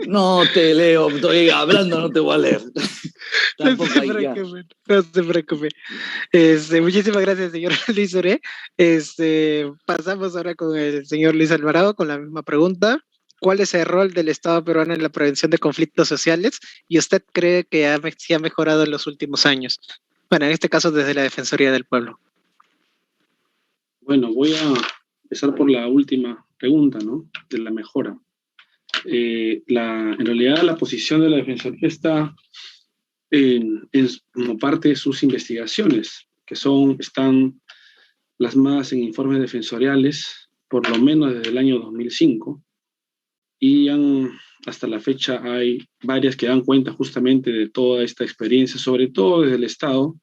No te leo, estoy hablando, no te voy a leer. No se preocupe. Muchísimas gracias, señor Luis Oré. Pasamos ahora con el señor Luis Alvarado con la misma pregunta. ¿Cuál es el rol del Estado peruano en la prevención de conflictos sociales? ¿Y usted cree que sí ha mejorado en los últimos años? Bueno, en este caso desde la Defensoría del Pueblo. Bueno, voy a empezar por la última pregunta, ¿no? De la mejora. En realidad la posición de la Defensoría está como parte de sus investigaciones, que están plasmadas en informes defensoriales, por lo menos desde el año 2005, y hasta la fecha hay varias que dan cuenta justamente de toda esta experiencia, sobre todo desde el Estado,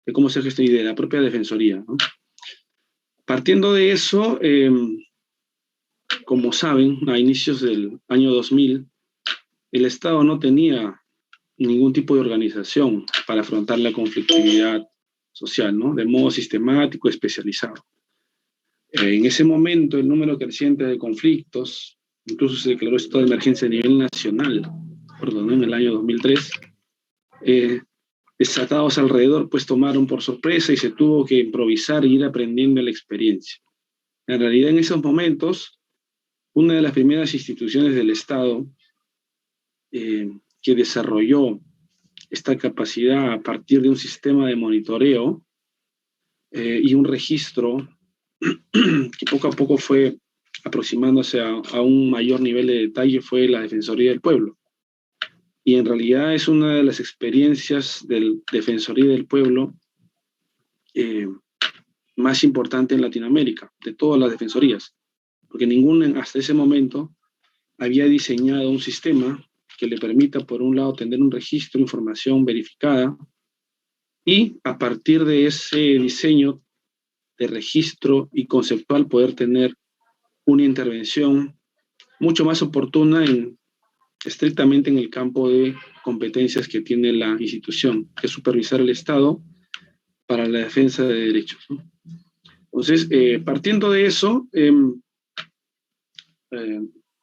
de cómo se gestiona y de la propia Defensoría, ¿no? Partiendo de eso, como saben, a inicios del año 2000, el Estado no tenía ningún tipo de organización para afrontar la conflictividad social, ¿no? De modo sistemático, especializado. En ese momento, el número creciente de conflictos incluso se declaró estado de emergencia a nivel nacional, perdón, en el año 2003, desatados alrededor, pues tomaron por sorpresa y se tuvo que improvisar e ir aprendiendo la experiencia. En realidad, en esos momentos, una de las primeras instituciones del Estado que desarrolló esta capacidad a partir de un sistema de monitoreo y un registro que poco a poco fue aproximándose a un mayor nivel de detalle fue la Defensoría del Pueblo. Y en realidad es una de las experiencias del Defensoría del Pueblo más importante en Latinoamérica, de todas las defensorías, porque ninguna hasta ese momento había diseñado un sistema que le permita, por un lado, tener un registro de información verificada y a partir de ese diseño de registro y conceptual poder tener una intervención mucho más oportuna estrictamente en el campo de competencias que tiene la institución, que es supervisar el Estado para la defensa de derechos, ¿no? Entonces, partiendo de eso,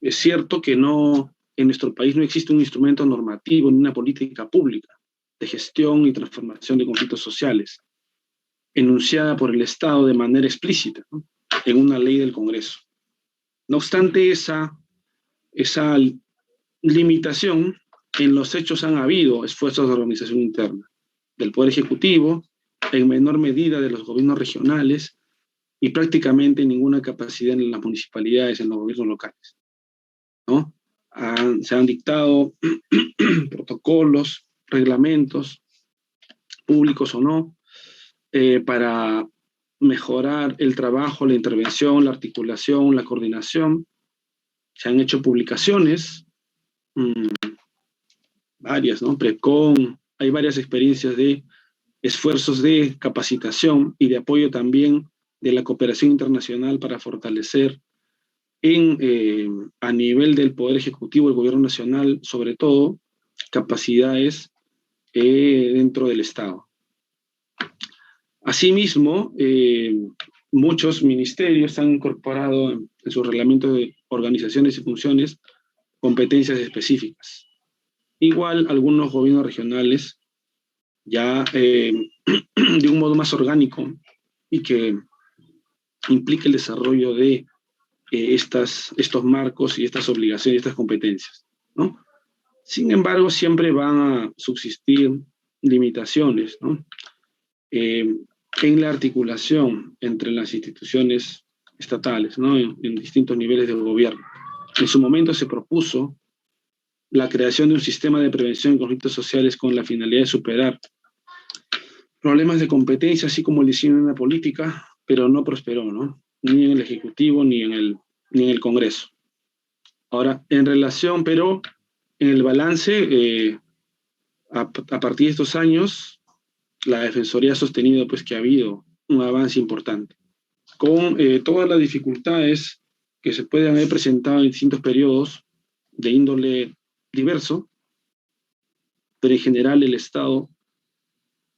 es cierto que en nuestro país no existe un instrumento normativo ni una política pública de gestión y transformación de conflictos sociales, enunciada por el Estado de manera explícita, ¿no?, en una ley del Congreso. No obstante esa limitación, en los hechos han habido esfuerzos de organización interna del Poder Ejecutivo, en menor medida de los gobiernos regionales y prácticamente ninguna capacidad en las municipalidades, en los gobiernos locales, ¿no? Se han dictado protocolos, reglamentos, públicos o no, para mejorar el trabajo, la intervención, la articulación, la coordinación. Se han hecho publicaciones, varias, ¿no? PRECON, hay varias experiencias de esfuerzos de capacitación y de apoyo también de la cooperación internacional para fortalecer a nivel del Poder Ejecutivo, el Gobierno Nacional, sobre todo, capacidades dentro del Estado. Asimismo, muchos ministerios han incorporado en sus reglamentos de organizaciones y funciones competencias específicas. Igual algunos gobiernos regionales ya de un modo más orgánico y que implica el desarrollo de estos marcos y estas obligaciones y estas competencias, ¿no? Sin embargo, siempre van a subsistir limitaciones, ¿no?, en la articulación entre las instituciones estatales, ¿no?, en distintos niveles de gobierno. En su momento se propuso la creación de un sistema de prevención de conflictos sociales con la finalidad de superar problemas de competencia, así como el diseño de una política, pero no prosperó, ¿no?, ni en el Ejecutivo ni en el Congreso. Ahora, en relación, pero en el balance, a partir de estos años, la Defensoría ha sostenido pues, que ha habido un avance importante, con todas las dificultades que se pueden haber presentado en distintos periodos de índole diverso, pero en general el Estado,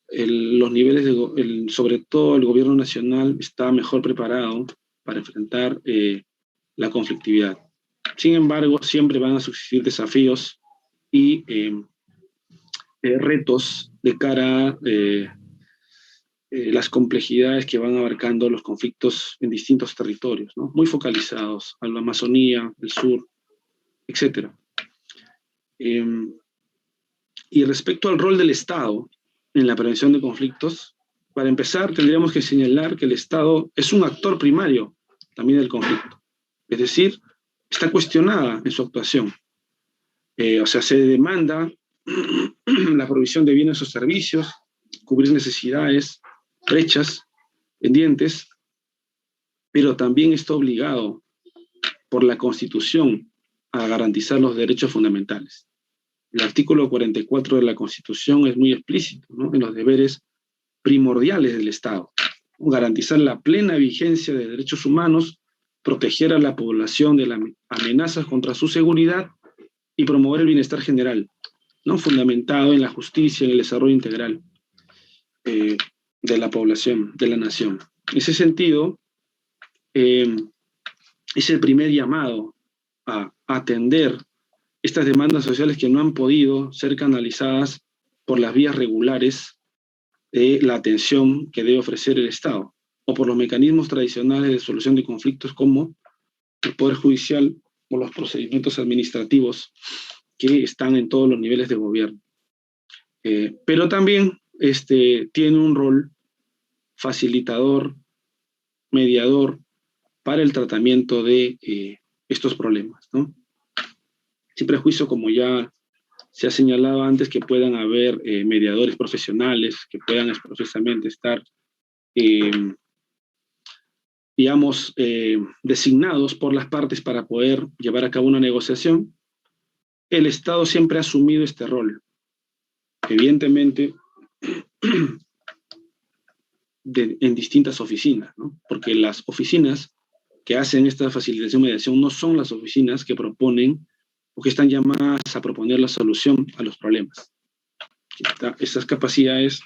los niveles, sobre todo el gobierno nacional, está mejor preparado para enfrentar la conflictividad. Sin embargo, siempre van a subsistir desafíos y retos de cara a las complejidades que van abarcando los conflictos en distintos territorios, ¿no?, muy focalizados a la Amazonía, el sur, etc. Y respecto al rol del Estado en la prevención de conflictos, para empezar tendríamos que señalar que el Estado es un actor primario también del conflicto, es decir, está cuestionada en su actuación. O sea, se demanda la provisión de bienes o servicios, cubrir necesidades, brechas, pendientes, pero también está obligado por la Constitución a garantizar los derechos fundamentales. El artículo 44 de la Constitución es muy explícito, ¿no?, en los deberes primordiales del Estado: garantizar la plena vigencia de derechos humanos, proteger a la población de las amenazas contra su seguridad y promover el bienestar general, ¿no?, fundamentado en la justicia y en el desarrollo integral de la población, de la nación. En ese sentido, es el primer llamado a atender estas demandas sociales que no han podido ser canalizadas por las vías regulares de la atención que debe ofrecer el Estado, o por los mecanismos tradicionales de solución de conflictos como el Poder Judicial o los procedimientos administrativos que están en todos los niveles de gobierno. Pero también tiene un rol facilitador, mediador para el tratamiento de estos problemas, ¿no? Sin prejuicio, como ya se ha señalado antes, que puedan haber mediadores profesionales, que puedan precisamente estar, digamos, designados por las partes para poder llevar a cabo una negociación. El Estado siempre ha asumido este rol. Evidentemente, en distintas oficinas, ¿no? Porque las oficinas que hacen esta facilitación y mediación no son las oficinas que proponen o que están llamadas a proponer la solución a los problemas. Estas capacidades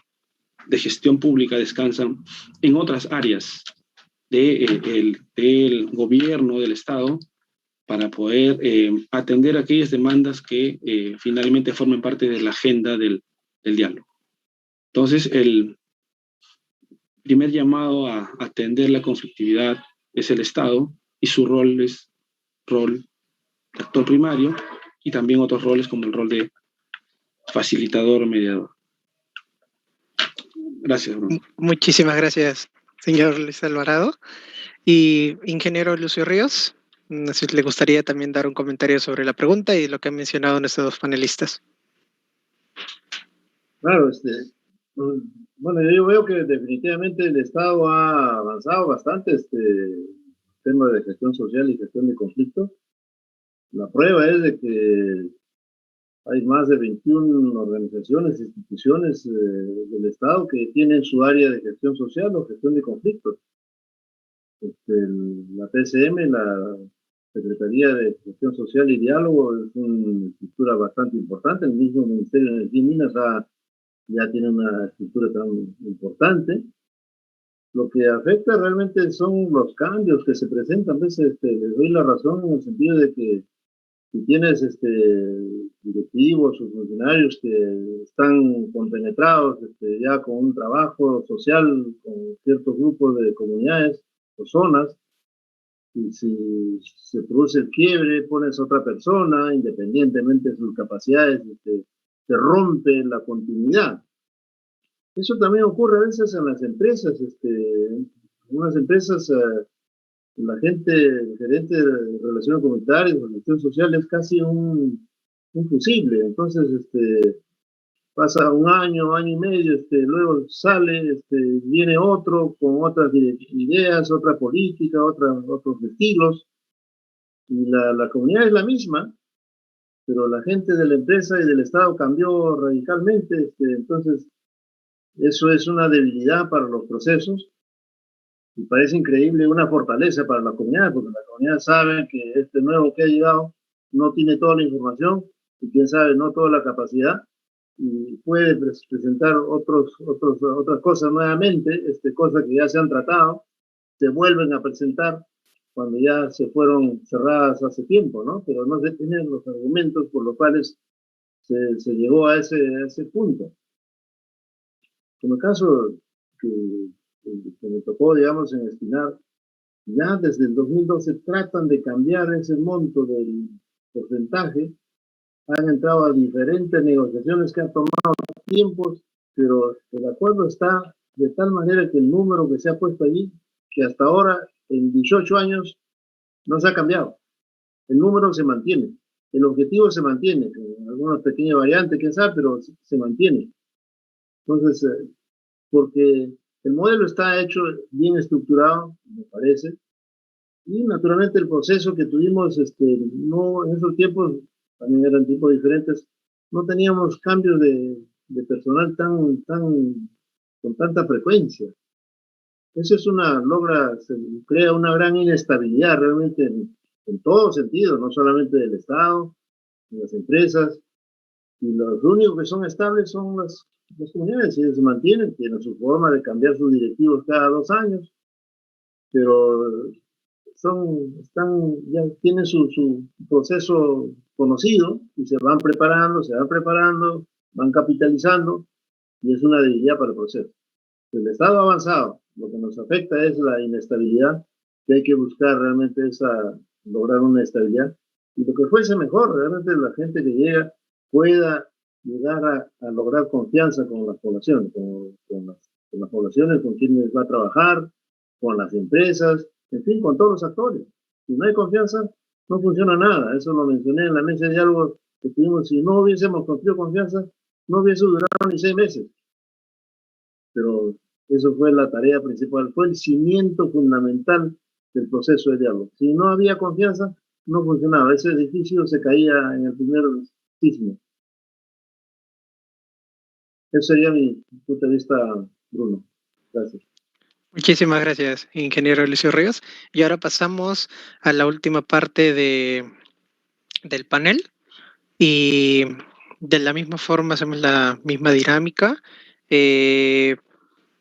de gestión pública descansan en otras áreas del gobierno, del Estado, para poder atender aquellas demandas que finalmente formen parte de la agenda del diálogo. Entonces, el primer llamado a atender la conflictividad es el Estado, y su rol es rol de actor primario, y también otros roles como el rol de facilitador o mediador. Gracias, Bruno. Muchísimas gracias, señor Luis Alvarado. Y ingeniero Lucio Ríos, no sé si le gustaría también dar un comentario sobre la pregunta y lo que han mencionado nuestros dos panelistas. Claro, bueno, yo veo que definitivamente el Estado ha avanzado bastante tema de gestión social y gestión de conflictos. La prueba es de que hay más de 21 organizaciones, instituciones del Estado que tienen su área de gestión social o gestión de conflictos. La PCM, la Secretaría de Gestión Social y Diálogo, es una estructura bastante importante. El mismo Ministerio de Energía y Minas ya tiene una estructura tan importante. Lo que afecta realmente son los cambios que se presentan. A veces les doy la razón en el sentido de que si tienes directivos o funcionarios que están compenetrados ya con un trabajo social con ciertos grupos de comunidades o zonas, y si se produce el quiebre, pones a otra persona, independientemente de sus capacidades, se rompe la continuidad. Eso también ocurre a veces en las empresas. En algunas empresas, la gente, el gerente de relaciones comunitarias o gestión social es casi un fusible. Entonces, pasa un año, año y medio, luego sale, viene otro con otras ideas, otra política, otros estilos, y la comunidad es la misma, pero la gente de la empresa y del Estado cambió radicalmente. Entonces, eso es una debilidad para los procesos, y parece increíble una fortaleza para la comunidad, porque la comunidad sabe que este nuevo que ha llegado no tiene toda la información, y quién sabe, no toda la capacidad, y puede presentar otras cosas nuevamente, cosas que ya se han tratado, se vuelven a presentar cuando ya se fueron cerradas hace tiempo, ¿no? Pero no se tienen los argumentos por los cuales se llegó a ese punto. En el caso que me tocó, digamos, en Espinar, ya desde el 2012 tratan de cambiar ese monto del porcentaje. Han entrado a diferentes negociaciones que han tomado tiempos, pero el acuerdo está de tal manera que el número que se ha puesto allí, que hasta ahora, en 18 años, no se ha cambiado. El número se mantiene, el objetivo se mantiene, con algunas pequeñas variantes, quién sabe, pero se mantiene. Entonces, porque el modelo está hecho bien estructurado, me parece, y naturalmente el proceso que tuvimos, no, en esos tiempos, también eran tiempos diferentes, no teníamos cambios de personal con tanta frecuencia. Eso es se crea una gran inestabilidad realmente en todo sentido, no solamente del Estado, en las empresas, y los únicos que son estables son las comunidades. Ellos se mantienen, tienen su forma de cambiar sus directivos cada 2 años, pero ya tienen su proceso conocido y se van preparando, van capitalizando y es una debilidad para el proceso. El Estado avanzado, lo que nos afecta es la inestabilidad, que hay que buscar realmente lograr una estabilidad. Y lo que fuese mejor, realmente la gente que llega pueda llegar a lograr confianza con las poblaciones, con las poblaciones con quienes va a trabajar, con las empresas, en fin, con todos los actores. Si no hay confianza, no funciona nada. Eso lo mencioné en la mesa de diálogo que tuvimos. Si no hubiésemos construido confianza, no hubiese durado ni 6 meses. Pero eso fue la tarea principal, fue el cimiento fundamental del proceso de diálogo. Si no había confianza, no funcionaba. Ese edificio se caía en el primer sismo. Ese sería mi punto de vista, Bruno. Gracias. Muchísimas gracias, ingeniero Lucio Ríos. Y ahora pasamos a la última parte del panel. Y de la misma forma hacemos la misma dinámica.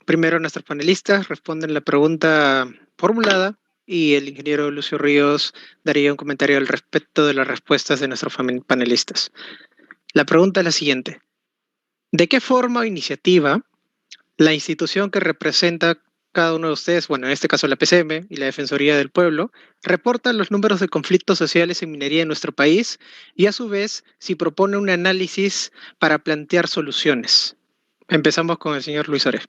Primero nuestros panelistas responden la pregunta formulada y el ingeniero Lucio Ríos daría un comentario al respecto de las respuestas de nuestros panelistas. La pregunta es la siguiente. ¿De qué forma o iniciativa la institución que representa cada uno de ustedes, bueno, en este caso la PCM y la Defensoría del Pueblo, reporta los números de conflictos sociales en minería en nuestro país y a su vez si propone un análisis para plantear soluciones? Empezamos con el señor Luis Oré.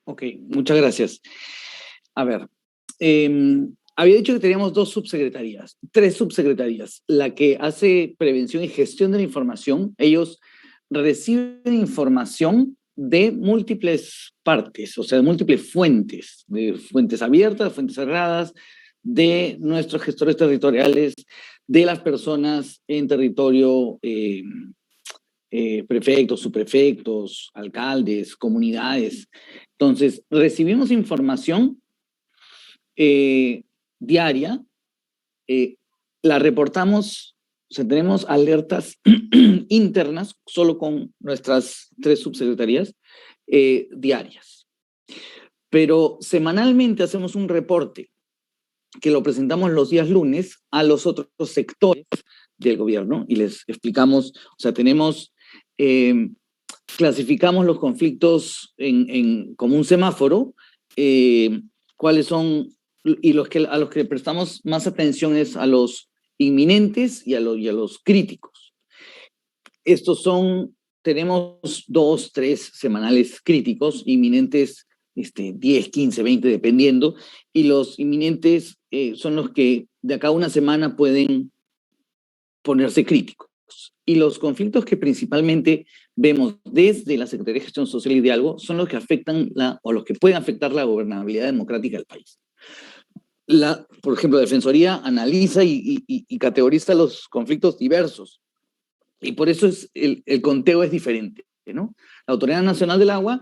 Ok, muchas gracias. A ver, había dicho que teníamos 2 subsecretarías, 3 subsecretarías. La que hace prevención y gestión de la información, ellos reciben información de múltiples partes, o sea, de múltiples fuentes, de fuentes abiertas, fuentes cerradas, de nuestros gestores territoriales, de las personas en territorio, prefectos, subprefectos, alcaldes, comunidades. Entonces, recibimos información diaria, la reportamos, o sea, tenemos alertas internas solo con nuestras 3 subsecretarías diarias. Pero semanalmente hacemos un reporte que lo presentamos los días lunes a los otros sectores del gobierno y les explicamos, o sea, clasificamos los conflictos como un semáforo, cuáles son, y a los que prestamos más atención es a los inminentes y a los críticos. Tenemos 2, 3 semanales críticos, inminentes 10, 15, 20, dependiendo, y los inminentes son los que de acá a una semana pueden ponerse críticos. Y los conflictos que principalmente vemos desde la Secretaría de Gestión Social y Diálogo son los que afectan o los que pueden afectar la gobernabilidad democrática del país. Por ejemplo, la Defensoría analiza y categoriza los conflictos diversos. Y por eso el conteo es diferente, ¿no? La Autoridad Nacional del Agua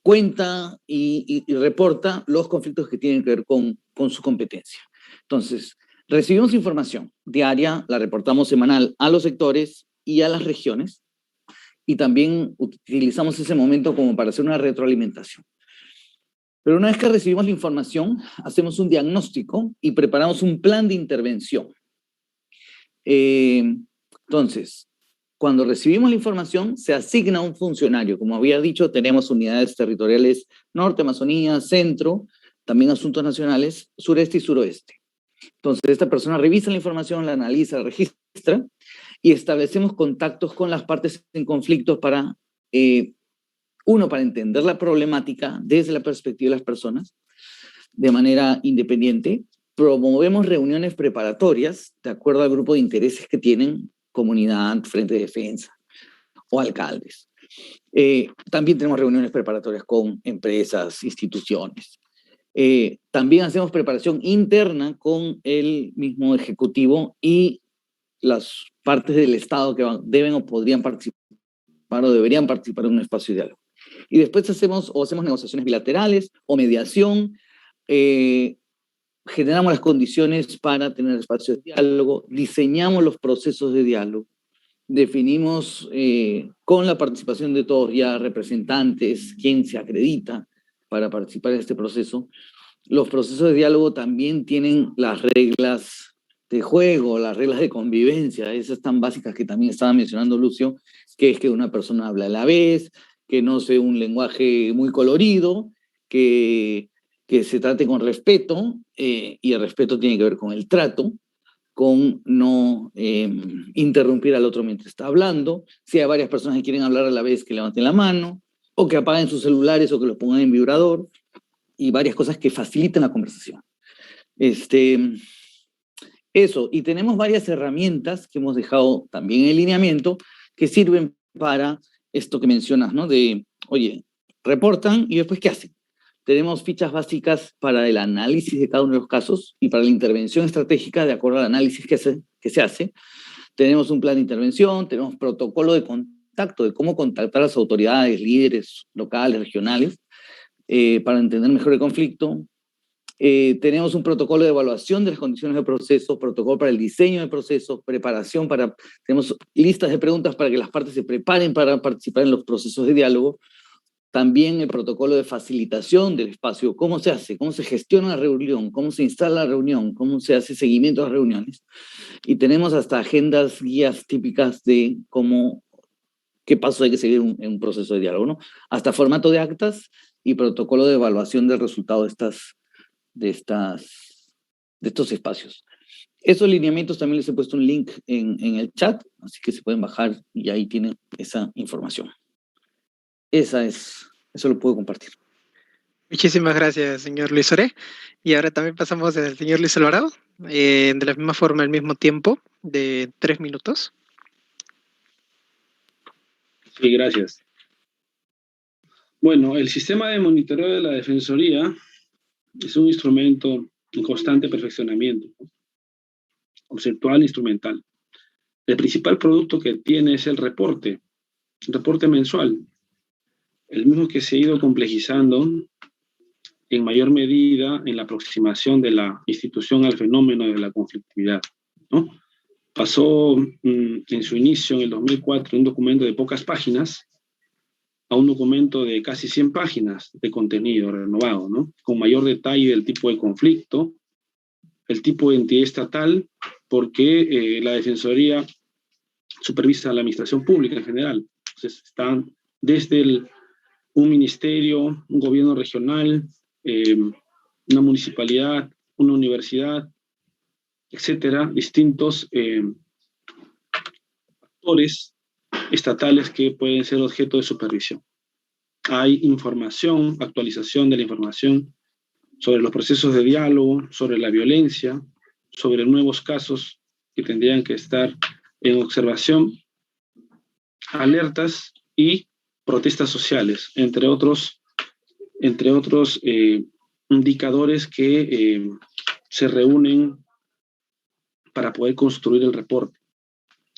cuenta y reporta los conflictos que tienen que ver con su competencia. Entonces, recibimos información diaria, la reportamos semanal a los sectores y a las regiones, y también utilizamos ese momento como para hacer una retroalimentación. Pero una vez que recibimos la información, hacemos un diagnóstico y preparamos un plan de intervención. Entonces, cuando recibimos la información, se asigna un funcionario. Como había dicho, tenemos unidades territoriales norte, Amazonía, centro, también asuntos nacionales, sureste y suroeste. Entonces, esta persona revisa la información, la analiza, la registra, y establecemos contactos con las partes en conflicto para, para entender la problemática desde la perspectiva de las personas, de manera independiente. Promovemos reuniones preparatorias de acuerdo al grupo de intereses que tienen, comunidad, frente de defensa o alcaldes. También tenemos reuniones preparatorias con empresas, instituciones. También hacemos preparación interna con el mismo ejecutivo y las partes del Estado que deben o podrían participar o deberían participar en un espacio de diálogo. Y después hacemos negociaciones bilaterales o mediación, generamos las condiciones para tener espacios de diálogo, diseñamos los procesos de diálogo, definimos con la participación de todos ya representantes, quién se acredita, para participar en este proceso. Los procesos de diálogo también tienen las reglas de juego, las reglas de convivencia, esas tan básicas que también estaba mencionando Lucio, que es que una persona habla a la vez, que no sea un lenguaje muy colorido, que se trate con respeto, y el respeto tiene que ver con el trato, con no interrumpir al otro mientras está hablando. Si hay varias personas que quieren hablar a la vez, que levanten la mano, o que apaguen sus celulares o que los pongan en vibrador, y varias cosas que facilitan la conversación. Eso, y tenemos varias herramientas que hemos dejado también en lineamiento que sirven para esto que mencionas, ¿no? De, oye, reportan y después, ¿qué hacen? Tenemos fichas básicas para el análisis de cada uno de los casos y para la intervención estratégica de acuerdo al análisis que se hace. Tenemos un plan de intervención, tenemos protocolo de contacto, de cómo contactar a las autoridades, líderes locales, regionales, para entender mejor el conflicto. Tenemos un protocolo de evaluación de las condiciones de proceso, protocolo para el diseño del proceso, preparación para... Tenemos listas de preguntas para que las partes se preparen para participar en los procesos de diálogo. También el protocolo de facilitación del espacio, cómo se hace, cómo se gestiona la reunión, cómo se instala la reunión, cómo se hace seguimiento a las reuniones. Y tenemos hasta agendas, guías típicas de qué pasos hay que seguir en un proceso de diálogo, ¿no? Hasta formato de actas y protocolo de evaluación del resultado de estos espacios. Esos lineamientos también les he puesto un link en el chat, así que se pueden bajar y ahí tienen esa información. Eso lo puedo compartir. Muchísimas gracias, señor Luis Oré. Y ahora también pasamos al señor Luis Alvarado, de la misma forma, al mismo tiempo, de 3 minutos. Sí, gracias. Bueno, el sistema de monitoreo de la Defensoría es un instrumento en constante perfeccionamiento, conceptual e instrumental. El principal producto que tiene es el reporte mensual, el mismo que se ha ido complejizando en mayor medida en la aproximación de la institución al fenómeno de la conflictividad, ¿no? Pasó en su inicio, en el 2004, un documento de pocas páginas a un documento de casi 100 páginas de contenido renovado, ¿no? Con mayor detalle del tipo de conflicto, el tipo de entidad estatal, porque la Defensoría supervisa a la administración pública en general. Entonces, están desde un ministerio, un gobierno regional, una municipalidad, una universidad, etcétera, distintos actores estatales que pueden ser objeto de supervisión. Hay información, actualización de la información sobre los procesos de diálogo, sobre la violencia, sobre nuevos casos que tendrían que estar en observación, alertas y protestas sociales, entre otros indicadores que se reúnen para poder construir el reporte.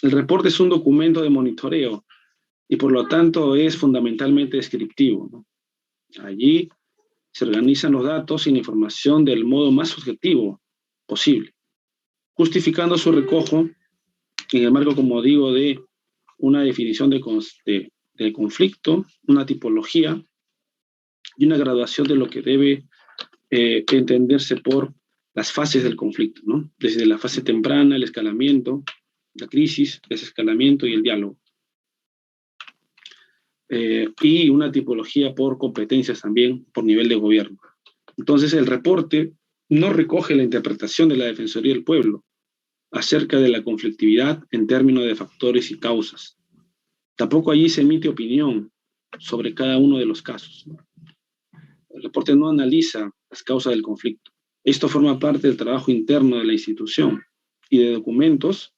El reporte es un documento de monitoreo y por lo tanto es fundamentalmente descriptivo, ¿no? Allí se organizan los datos y la información del modo más objetivo posible, justificando su recojo en el marco, como digo, de una definición de conflicto, una tipología y una graduación de lo que debe entenderse por las fases del conflicto, ¿no? Desde la fase temprana, el escalamiento, la crisis, desescalamiento y el diálogo. Y una tipología por competencias también, por nivel de gobierno. Entonces, el reporte no recoge la interpretación de la Defensoría del Pueblo acerca de la conflictividad en términos de factores y causas. Tampoco allí se emite opinión sobre cada uno de los casos, ¿no? El reporte no analiza las causas del conflicto. Esto forma parte del trabajo interno de la institución y de documentos,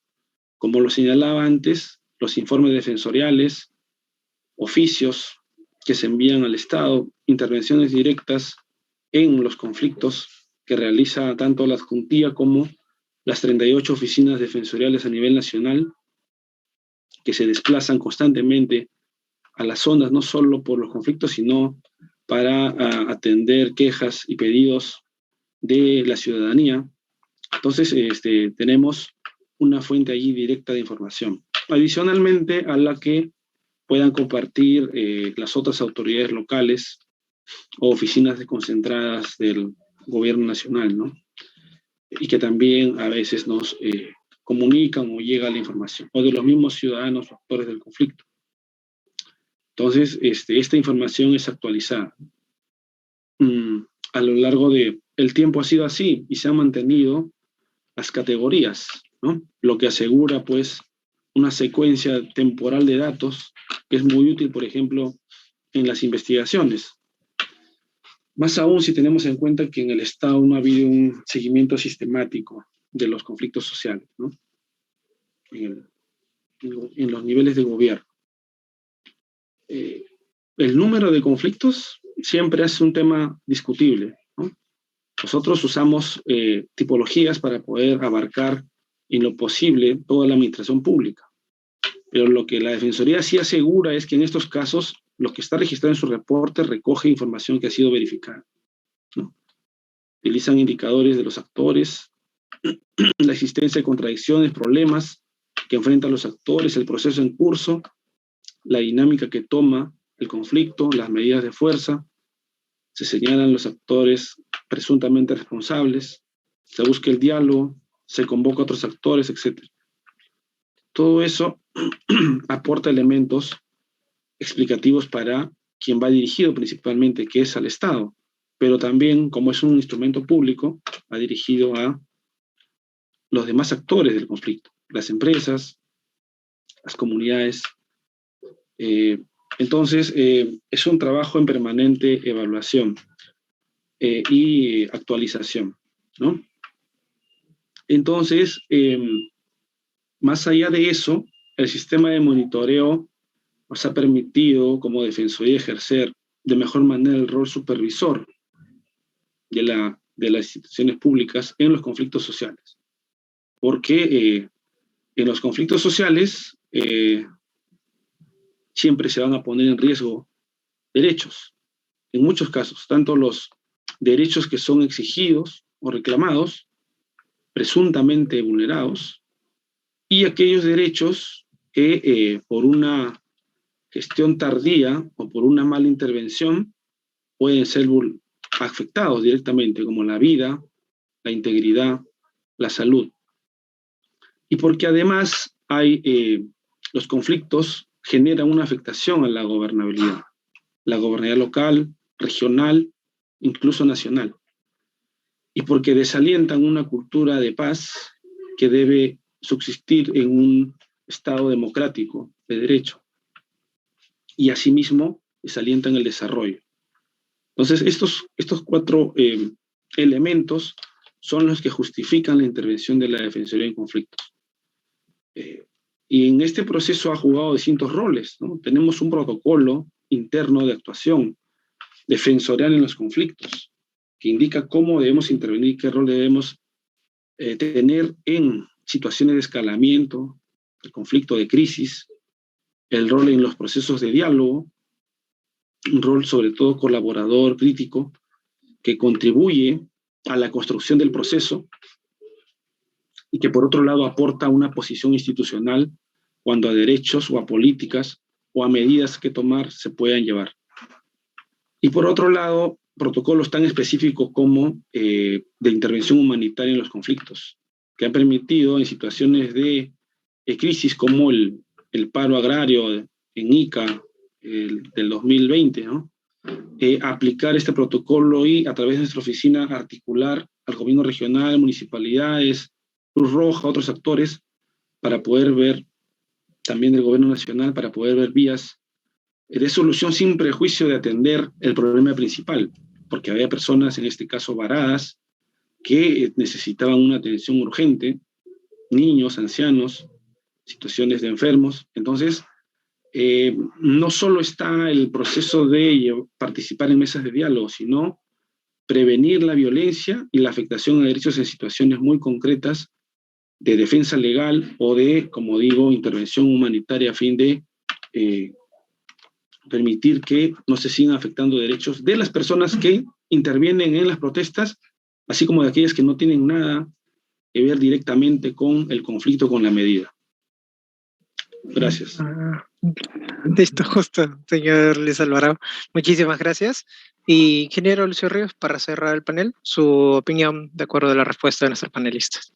como lo señalaba antes, los informes defensoriales, oficios que se envían al Estado, intervenciones directas en los conflictos que realiza tanto la Adjuntía como las 38 oficinas defensoriales a nivel nacional, que se desplazan constantemente a las zonas, no solo por los conflictos, sino para atender quejas y pedidos de la ciudadanía. Entonces, tenemos una fuente allí directa de información. Adicionalmente a la que puedan compartir las otras autoridades locales o oficinas desconcentradas del gobierno nacional, ¿no? Y que también a veces nos comunican o llega la información, o de los mismos ciudadanos o actores del conflicto. Entonces, esta información es actualizada. A lo largo del tiempo ha sido así y se han mantenido las categorías, ¿no? Lo que asegura, pues, una secuencia temporal de datos que es muy útil, por ejemplo, en las investigaciones. Más aún si tenemos en cuenta que en el Estado no ha habido un seguimiento sistemático de los conflictos sociales, ¿no? En los niveles de gobierno. El número de conflictos siempre es un tema discutible, ¿no? Nosotros usamos tipologías para poder abarcar en lo posible toda la administración pública. Pero lo que la Defensoría sí asegura es que en estos casos lo que está registrado en su reporte recoge información que ha sido verificada, ¿no? Utilizan indicadores de los actores, la existencia de contradicciones, problemas que enfrentan los actores, el proceso en curso, la dinámica que toma el conflicto, las medidas de fuerza, se señalan los actores presuntamente responsables, se busca el diálogo, se convoca a otros actores, etc. Todo eso aporta elementos explicativos para quien va dirigido principalmente, que es al Estado, pero también, como es un instrumento público, va dirigido a los demás actores del conflicto, las empresas, las comunidades. Entonces, es un trabajo en permanente evaluación y actualización, ¿no? Entonces, más allá de eso, el sistema de monitoreo nos ha permitido, como Defensoría, ejercer de mejor manera el rol supervisor de las instituciones públicas en los conflictos sociales. Porque en los conflictos sociales siempre se van a poner en riesgo derechos, en muchos casos, tanto los derechos que son exigidos o reclamados, presuntamente vulnerados, y aquellos derechos que por una gestión tardía o por una mala intervención pueden ser afectados directamente, como la vida, la integridad, la salud. Y porque además los conflictos generan una afectación a la gobernabilidad local, regional, incluso nacional. Y porque desalientan una cultura de paz que debe subsistir en un Estado democrático de derecho. Y asimismo desalientan el desarrollo. Entonces, estos cuatro elementos son los que justifican la intervención de la Defensoría en conflictos. Y en este proceso ha jugado distintos roles, ¿no? Tenemos un protocolo interno de actuación defensorial en los conflictos, que indica cómo debemos intervenir, qué rol debemos tener en situaciones de escalamiento, el conflicto de crisis, el rol en los procesos de diálogo, un rol sobre todo colaborador, crítico, que contribuye a la construcción del proceso y que por otro lado aporta una posición institucional cuando a derechos o a políticas o a medidas que tomar se puedan llevar. Y por otro lado, protocolos tan específicos como de intervención humanitaria en los conflictos, que han permitido en situaciones de crisis como el paro agrario en Ica del 2020, ¿no? Aplicar este protocolo y a través de nuestra oficina articular al gobierno regional, municipalidades, Cruz Roja, otros actores, para poder ver, también del gobierno nacional, para poder ver vías de solución sin prejuicio de atender el problema principal, porque había personas, en este caso varadas, que necesitaban una atención urgente, niños, ancianos, situaciones de enfermos. Entonces, no solo está el proceso de participar en mesas de diálogo, sino prevenir la violencia y la afectación a derechos en situaciones muy concretas de defensa legal o de, como digo, intervención humanitaria a fin de permitir que no se sigan afectando derechos de las personas que intervienen en las protestas, así como de aquellas que no tienen nada que ver directamente con el conflicto, con la medida. Gracias. Listo, justo, señor Luis Alvarado. Muchísimas gracias. Y ingeniero Lucio Ríos, para cerrar el panel, su opinión de acuerdo a la respuesta de nuestros panelistas.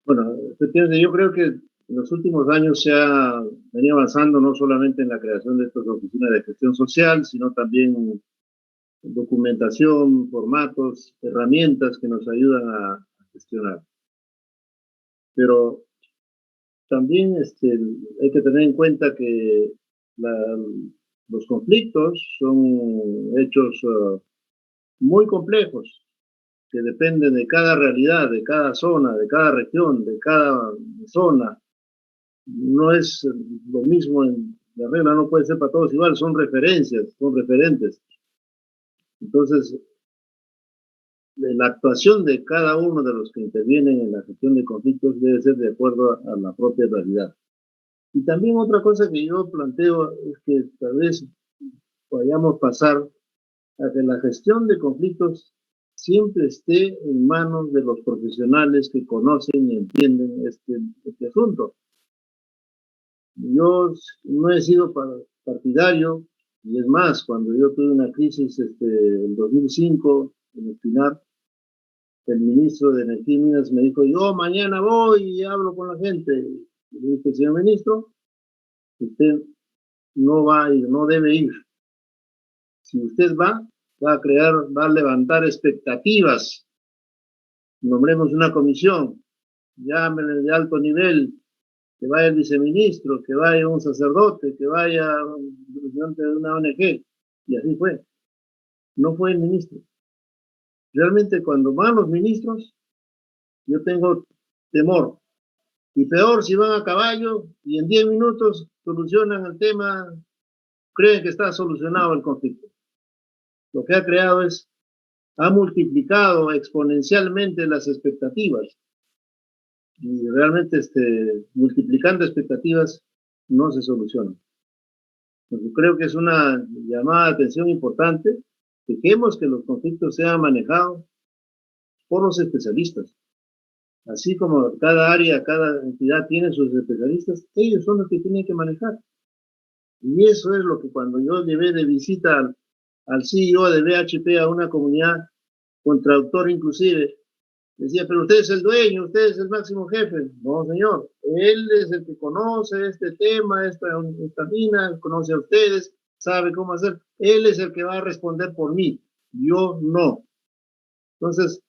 Bueno, efectivamente, yo creo que en los últimos años se ha venido avanzando no solamente en la creación de estas oficinas de gestión social, sino también en documentación, formatos, herramientas que nos ayudan a gestionar. Pero también hay que tener en cuenta que los conflictos son hechos muy complejos, que dependen de cada realidad, de cada zona, de cada región, de cada zona. No es lo mismo, la regla no puede ser para todos igual, son referencias, son referentes. Entonces, la actuación de cada uno de los que intervienen en la gestión de conflictos debe ser de acuerdo a la propia realidad. Y también otra cosa que yo planteo es que tal vez vayamos a pasar a que la gestión de conflictos siempre esté en manos de los profesionales que conocen y entienden este asunto. Yo no he sido partidario, y es más, cuando yo tuve una crisis en 2005 en el Pinar, el ministro de Energía y Minas me dijo, yo mañana voy y hablo con la gente. Y le dije, señor ministro, usted no va a ir, no debe ir. Si usted va a levantar expectativas. Nombremos una comisión, llámenle de alto nivel, que vaya el viceministro, que vaya un sacerdote, que vaya un representante de una ONG. Y así fue. No fue el ministro. Realmente cuando van los ministros, yo tengo temor. Y peor si van a caballo y en 10 minutos solucionan el tema, creen que está solucionado el conflicto. Lo que ha creado ha multiplicado exponencialmente las expectativas. Y realmente multiplicando expectativas no se soluciona. Entonces, creo que es una llamada de atención importante. Dejemos que los conflictos sean manejados por los especialistas. Así como cada área, cada entidad tiene sus especialistas, ellos son los que tienen que manejar. Y eso es lo que cuando yo llevé de visita al CEO de BHP a una comunidad, con traductor inclusive, decía, pero usted es el dueño, usted es el máximo jefe. No, señor, él es el que conoce este tema, esta mina, conoce a ustedes, sabe cómo hacer. Él es el que va a responder por mí, yo no. Entonces,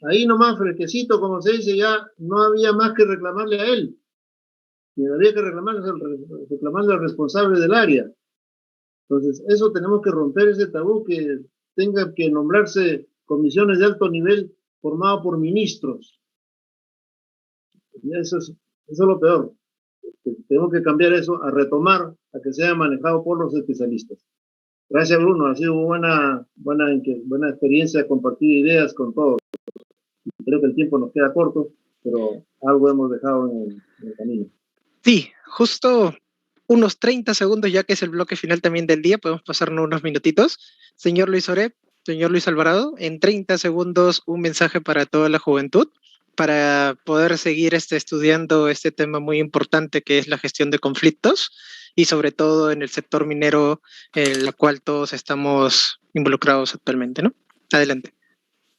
ahí nomás, fresquecito, como se dice, ya no había más que reclamarle a él. Y había que reclamarle al responsable del área. Entonces, eso tenemos que romper ese tabú, que tenga que nombrarse comisiones de alto nivel formado por ministros. Eso es lo peor. Tenemos que cambiar eso, a retomar, a que sea manejado por los especialistas. Gracias, Bruno. Ha sido buena experiencia compartir ideas con todos. Creo que el tiempo nos queda corto, pero algo hemos dejado en el camino. Sí, justo unos 30 segundos, ya que es el bloque final también del día, podemos pasarnos unos minutitos. Señor Luis Oreb, señor Luis Alvarado, en 30 segundos un mensaje para toda la juventud para poder seguir estudiando este tema muy importante que es la gestión de conflictos y sobre todo en el sector minero en el cual todos estamos involucrados actualmente, ¿no? Adelante.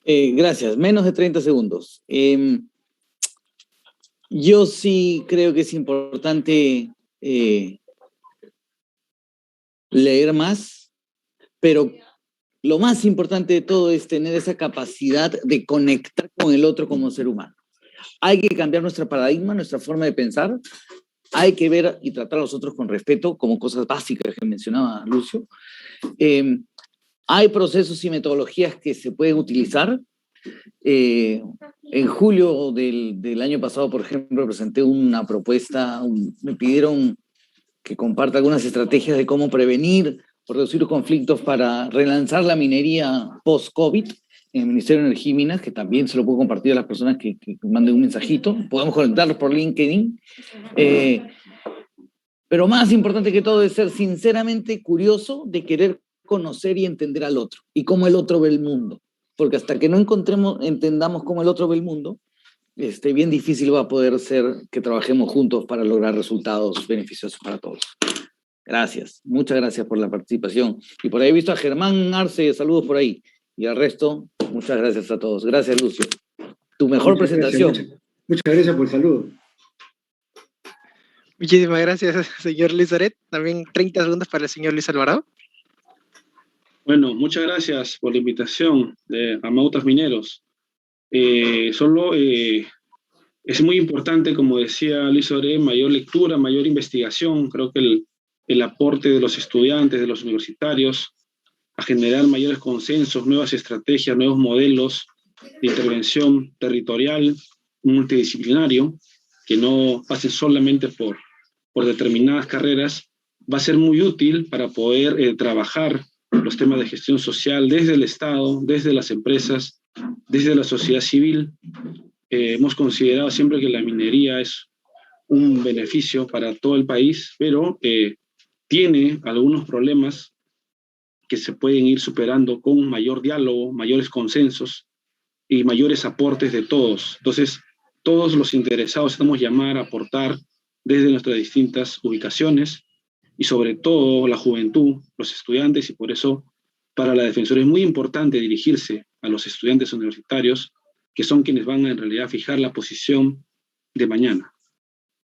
Gracias, menos de 30 segundos. Yo sí creo que es importante leer más, pero lo más importante de todo es tener esa capacidad de conectar con el otro como ser humano. Hay que cambiar nuestro paradigma, nuestra forma de pensar. Hay que ver y tratar a los otros con respeto, como cosas básicas que mencionaba Lucio. Hay procesos y metodologías que se pueden utilizar. En julio del año pasado, por ejemplo, presenté una propuesta, me pidieron que comparta algunas estrategias de cómo prevenir o reducir los conflictos para relanzar la minería post-COVID en el Ministerio de Energía y Minas, que también se lo puedo compartir a las personas que manden un mensajito. Podemos conectarlos por LinkedIn. Pero más importante que todo es ser sinceramente curioso de querer conocer y entender al otro y cómo el otro ve el mundo. Porque hasta que no entendamos cómo el otro ve el mundo, bien difícil va a poder ser que trabajemos juntos para lograr resultados beneficiosos para todos. Gracias, muchas gracias por la participación. Y por ahí he visto a Germán Arce, saludos por ahí. Y al resto, muchas gracias a todos. Gracias, Lucio. Tu mejor presentación. Muchas gracias por el saludo. Muchísimas gracias, señor Luis Aret. También 30 segundos para el señor Luis Alvarado. Bueno, muchas gracias por la invitación de Amautas Mineros. Es muy importante, como decía Luis Aret, mayor lectura, mayor investigación. Creo que el aporte de los estudiantes, de los universitarios, a generar mayores consensos, nuevas estrategias, nuevos modelos de intervención territorial, multidisciplinario, que no pasen solamente por determinadas carreras, va a ser muy útil para poder trabajar los temas de gestión social desde el Estado, desde las empresas, desde la sociedad civil. Hemos considerado siempre que la minería es un beneficio para todo el país, pero tiene algunos problemas que se pueden ir superando con mayor diálogo, mayores consensos y mayores aportes de todos. Entonces, todos los interesados estamos llamados a aportar desde nuestras distintas ubicaciones y sobre todo la juventud, los estudiantes, y por eso para la Defensoría es muy importante dirigirse a los estudiantes universitarios, que son quienes van a en realidad fijar la posición de mañana.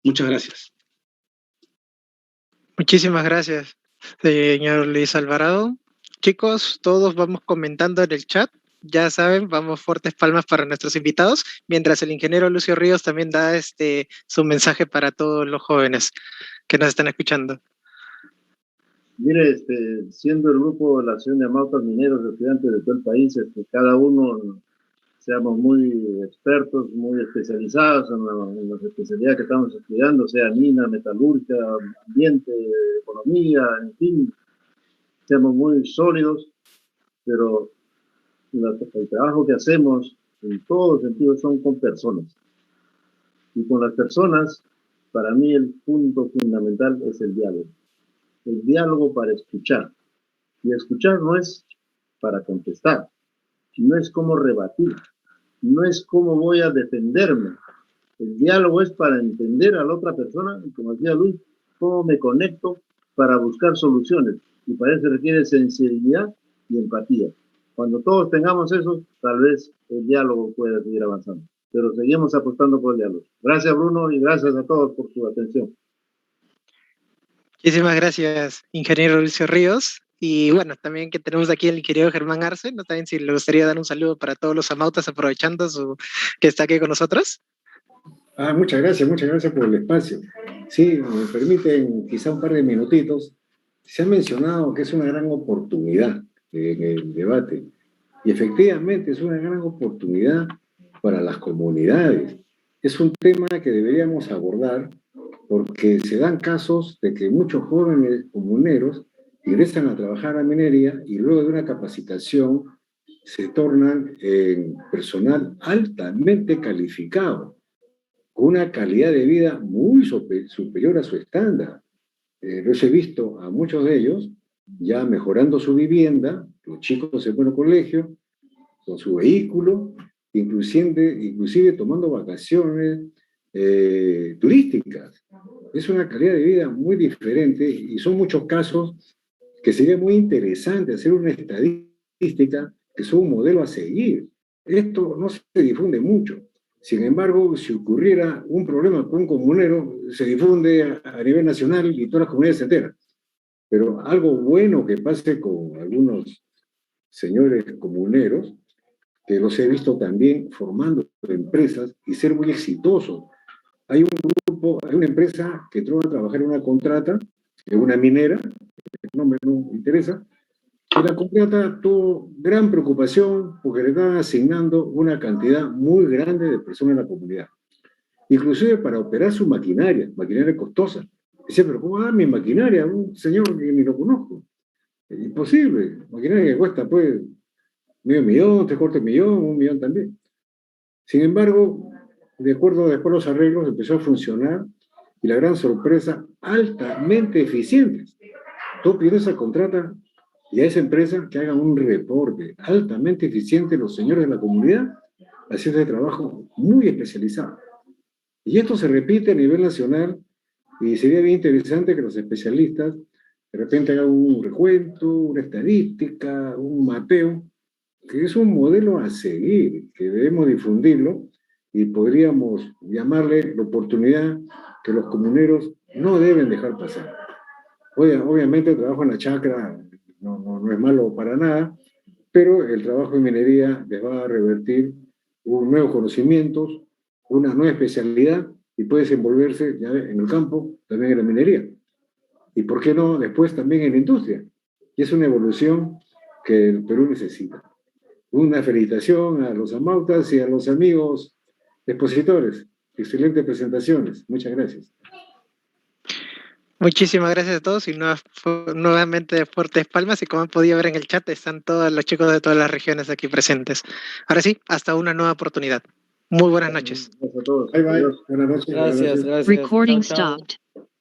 Muchas gracias. Muchísimas gracias, señor Luis Alvarado. Chicos, todos vamos comentando en el chat. Ya saben, vamos fuertes palmas para nuestros invitados, mientras el ingeniero Lucio Ríos también da su mensaje para todos los jóvenes que nos están escuchando. Mire, siendo el grupo de la Asociación de Amautas Mineros, estudiantes de todo el país, cada uno seamos muy expertos, muy especializados en la especialidad que estamos estudiando, sea mina, metalúrgica, ambiente, economía, en fin, seamos muy sólidos, pero el trabajo que hacemos en todos sentidos son con personas. Y con las personas, para mí el punto fundamental es el diálogo. El diálogo para escuchar. Y escuchar no es para contestar, no es como rebatir, no es como voy a defenderme. El diálogo es para entender a la otra persona, y como decía Luis, cómo me conecto para buscar soluciones. Y para eso requiere sensibilidad y empatía. Cuando todos tengamos eso, tal vez el diálogo pueda seguir avanzando. Pero seguimos apostando por el diálogo. Gracias, Bruno, y gracias a todos por su atención. Muchísimas gracias, ingeniero Lucio Ríos. Y bueno, también que tenemos aquí el ingeniero Germán Arce, ¿no? También si le gustaría dar un saludo para todos los amautas, aprovechando que está aquí con nosotros. Muchas gracias por el espacio. Sí, me permiten quizá un par de minutitos. Se ha mencionado que es una gran oportunidad en el debate, y efectivamente es una gran oportunidad para las comunidades. Es un tema que deberíamos abordar porque se dan casos de que muchos jóvenes comuneros ingresan a trabajar a minería y luego de una capacitación se tornan en personal altamente calificado, con una calidad de vida muy superior a su estándar. Los he visto a muchos de ellos ya mejorando su vivienda, los chicos en buen colegio, con su vehículo, inclusive tomando vacaciones turísticas. Es una calidad de vida muy diferente y son muchos casos que sería muy interesante hacer una estadística que son un modelo a seguir. Esto no se difunde mucho. Sin embargo, si ocurriera un problema con un comunero, se difunde a nivel nacional y todas las comunidades se enteran. Pero algo bueno que pase con algunos señores comuneros, que los he visto también formando empresas y ser muy exitosos. Hay una empresa que entró a trabajar en una contrata, en una minera, el nombre no me interesa, y la contrata tuvo gran preocupación porque le estaban asignando una cantidad muy grande de personas en la comunidad. Inclusive para operar su maquinaria costosa. Dice, pero ¿cómo mi maquinaria? Un señor que ni lo conozco. Imposible. Maquinaria que cuesta, pues, $500,000, $750,000, $1,000,000 también. Sin embargo, de acuerdo después los arreglos, empezó a funcionar y la gran sorpresa, altamente eficientes. Tú pides esa contrata y a esa empresa que hagan un reporte altamente eficiente los señores de la comunidad, haciendo ese trabajo muy especializado. Y esto se repite a nivel nacional y sería bien interesante que los especialistas de repente haga un recuento, una estadística, un mapeo, que es un modelo a seguir, que debemos difundirlo y podríamos llamarle la oportunidad que los comuneros no deben dejar pasar. Obviamente el trabajo en la chacra no es malo para nada, pero el trabajo en minería les va a revertir nuevos conocimientos, una nueva especialidad y puede desenvolverse ya en el campo, también en la minería. Y por qué no después también en la industria. Y es una evolución que el Perú necesita. Una felicitación a los amautas y a los amigos expositores. Excelentes presentaciones. Muchas gracias. Muchísimas gracias a todos y nuevamente fuertes palmas, y como han podido ver en el chat están todos los chicos de todas las regiones aquí presentes. Ahora sí, hasta una nueva oportunidad. Muy buenas noches. Gracias a todos. Bye bye. Adiós. Buenas noches. Gracias, Buenas noches. gracias. Recording Chao, chao. stopped.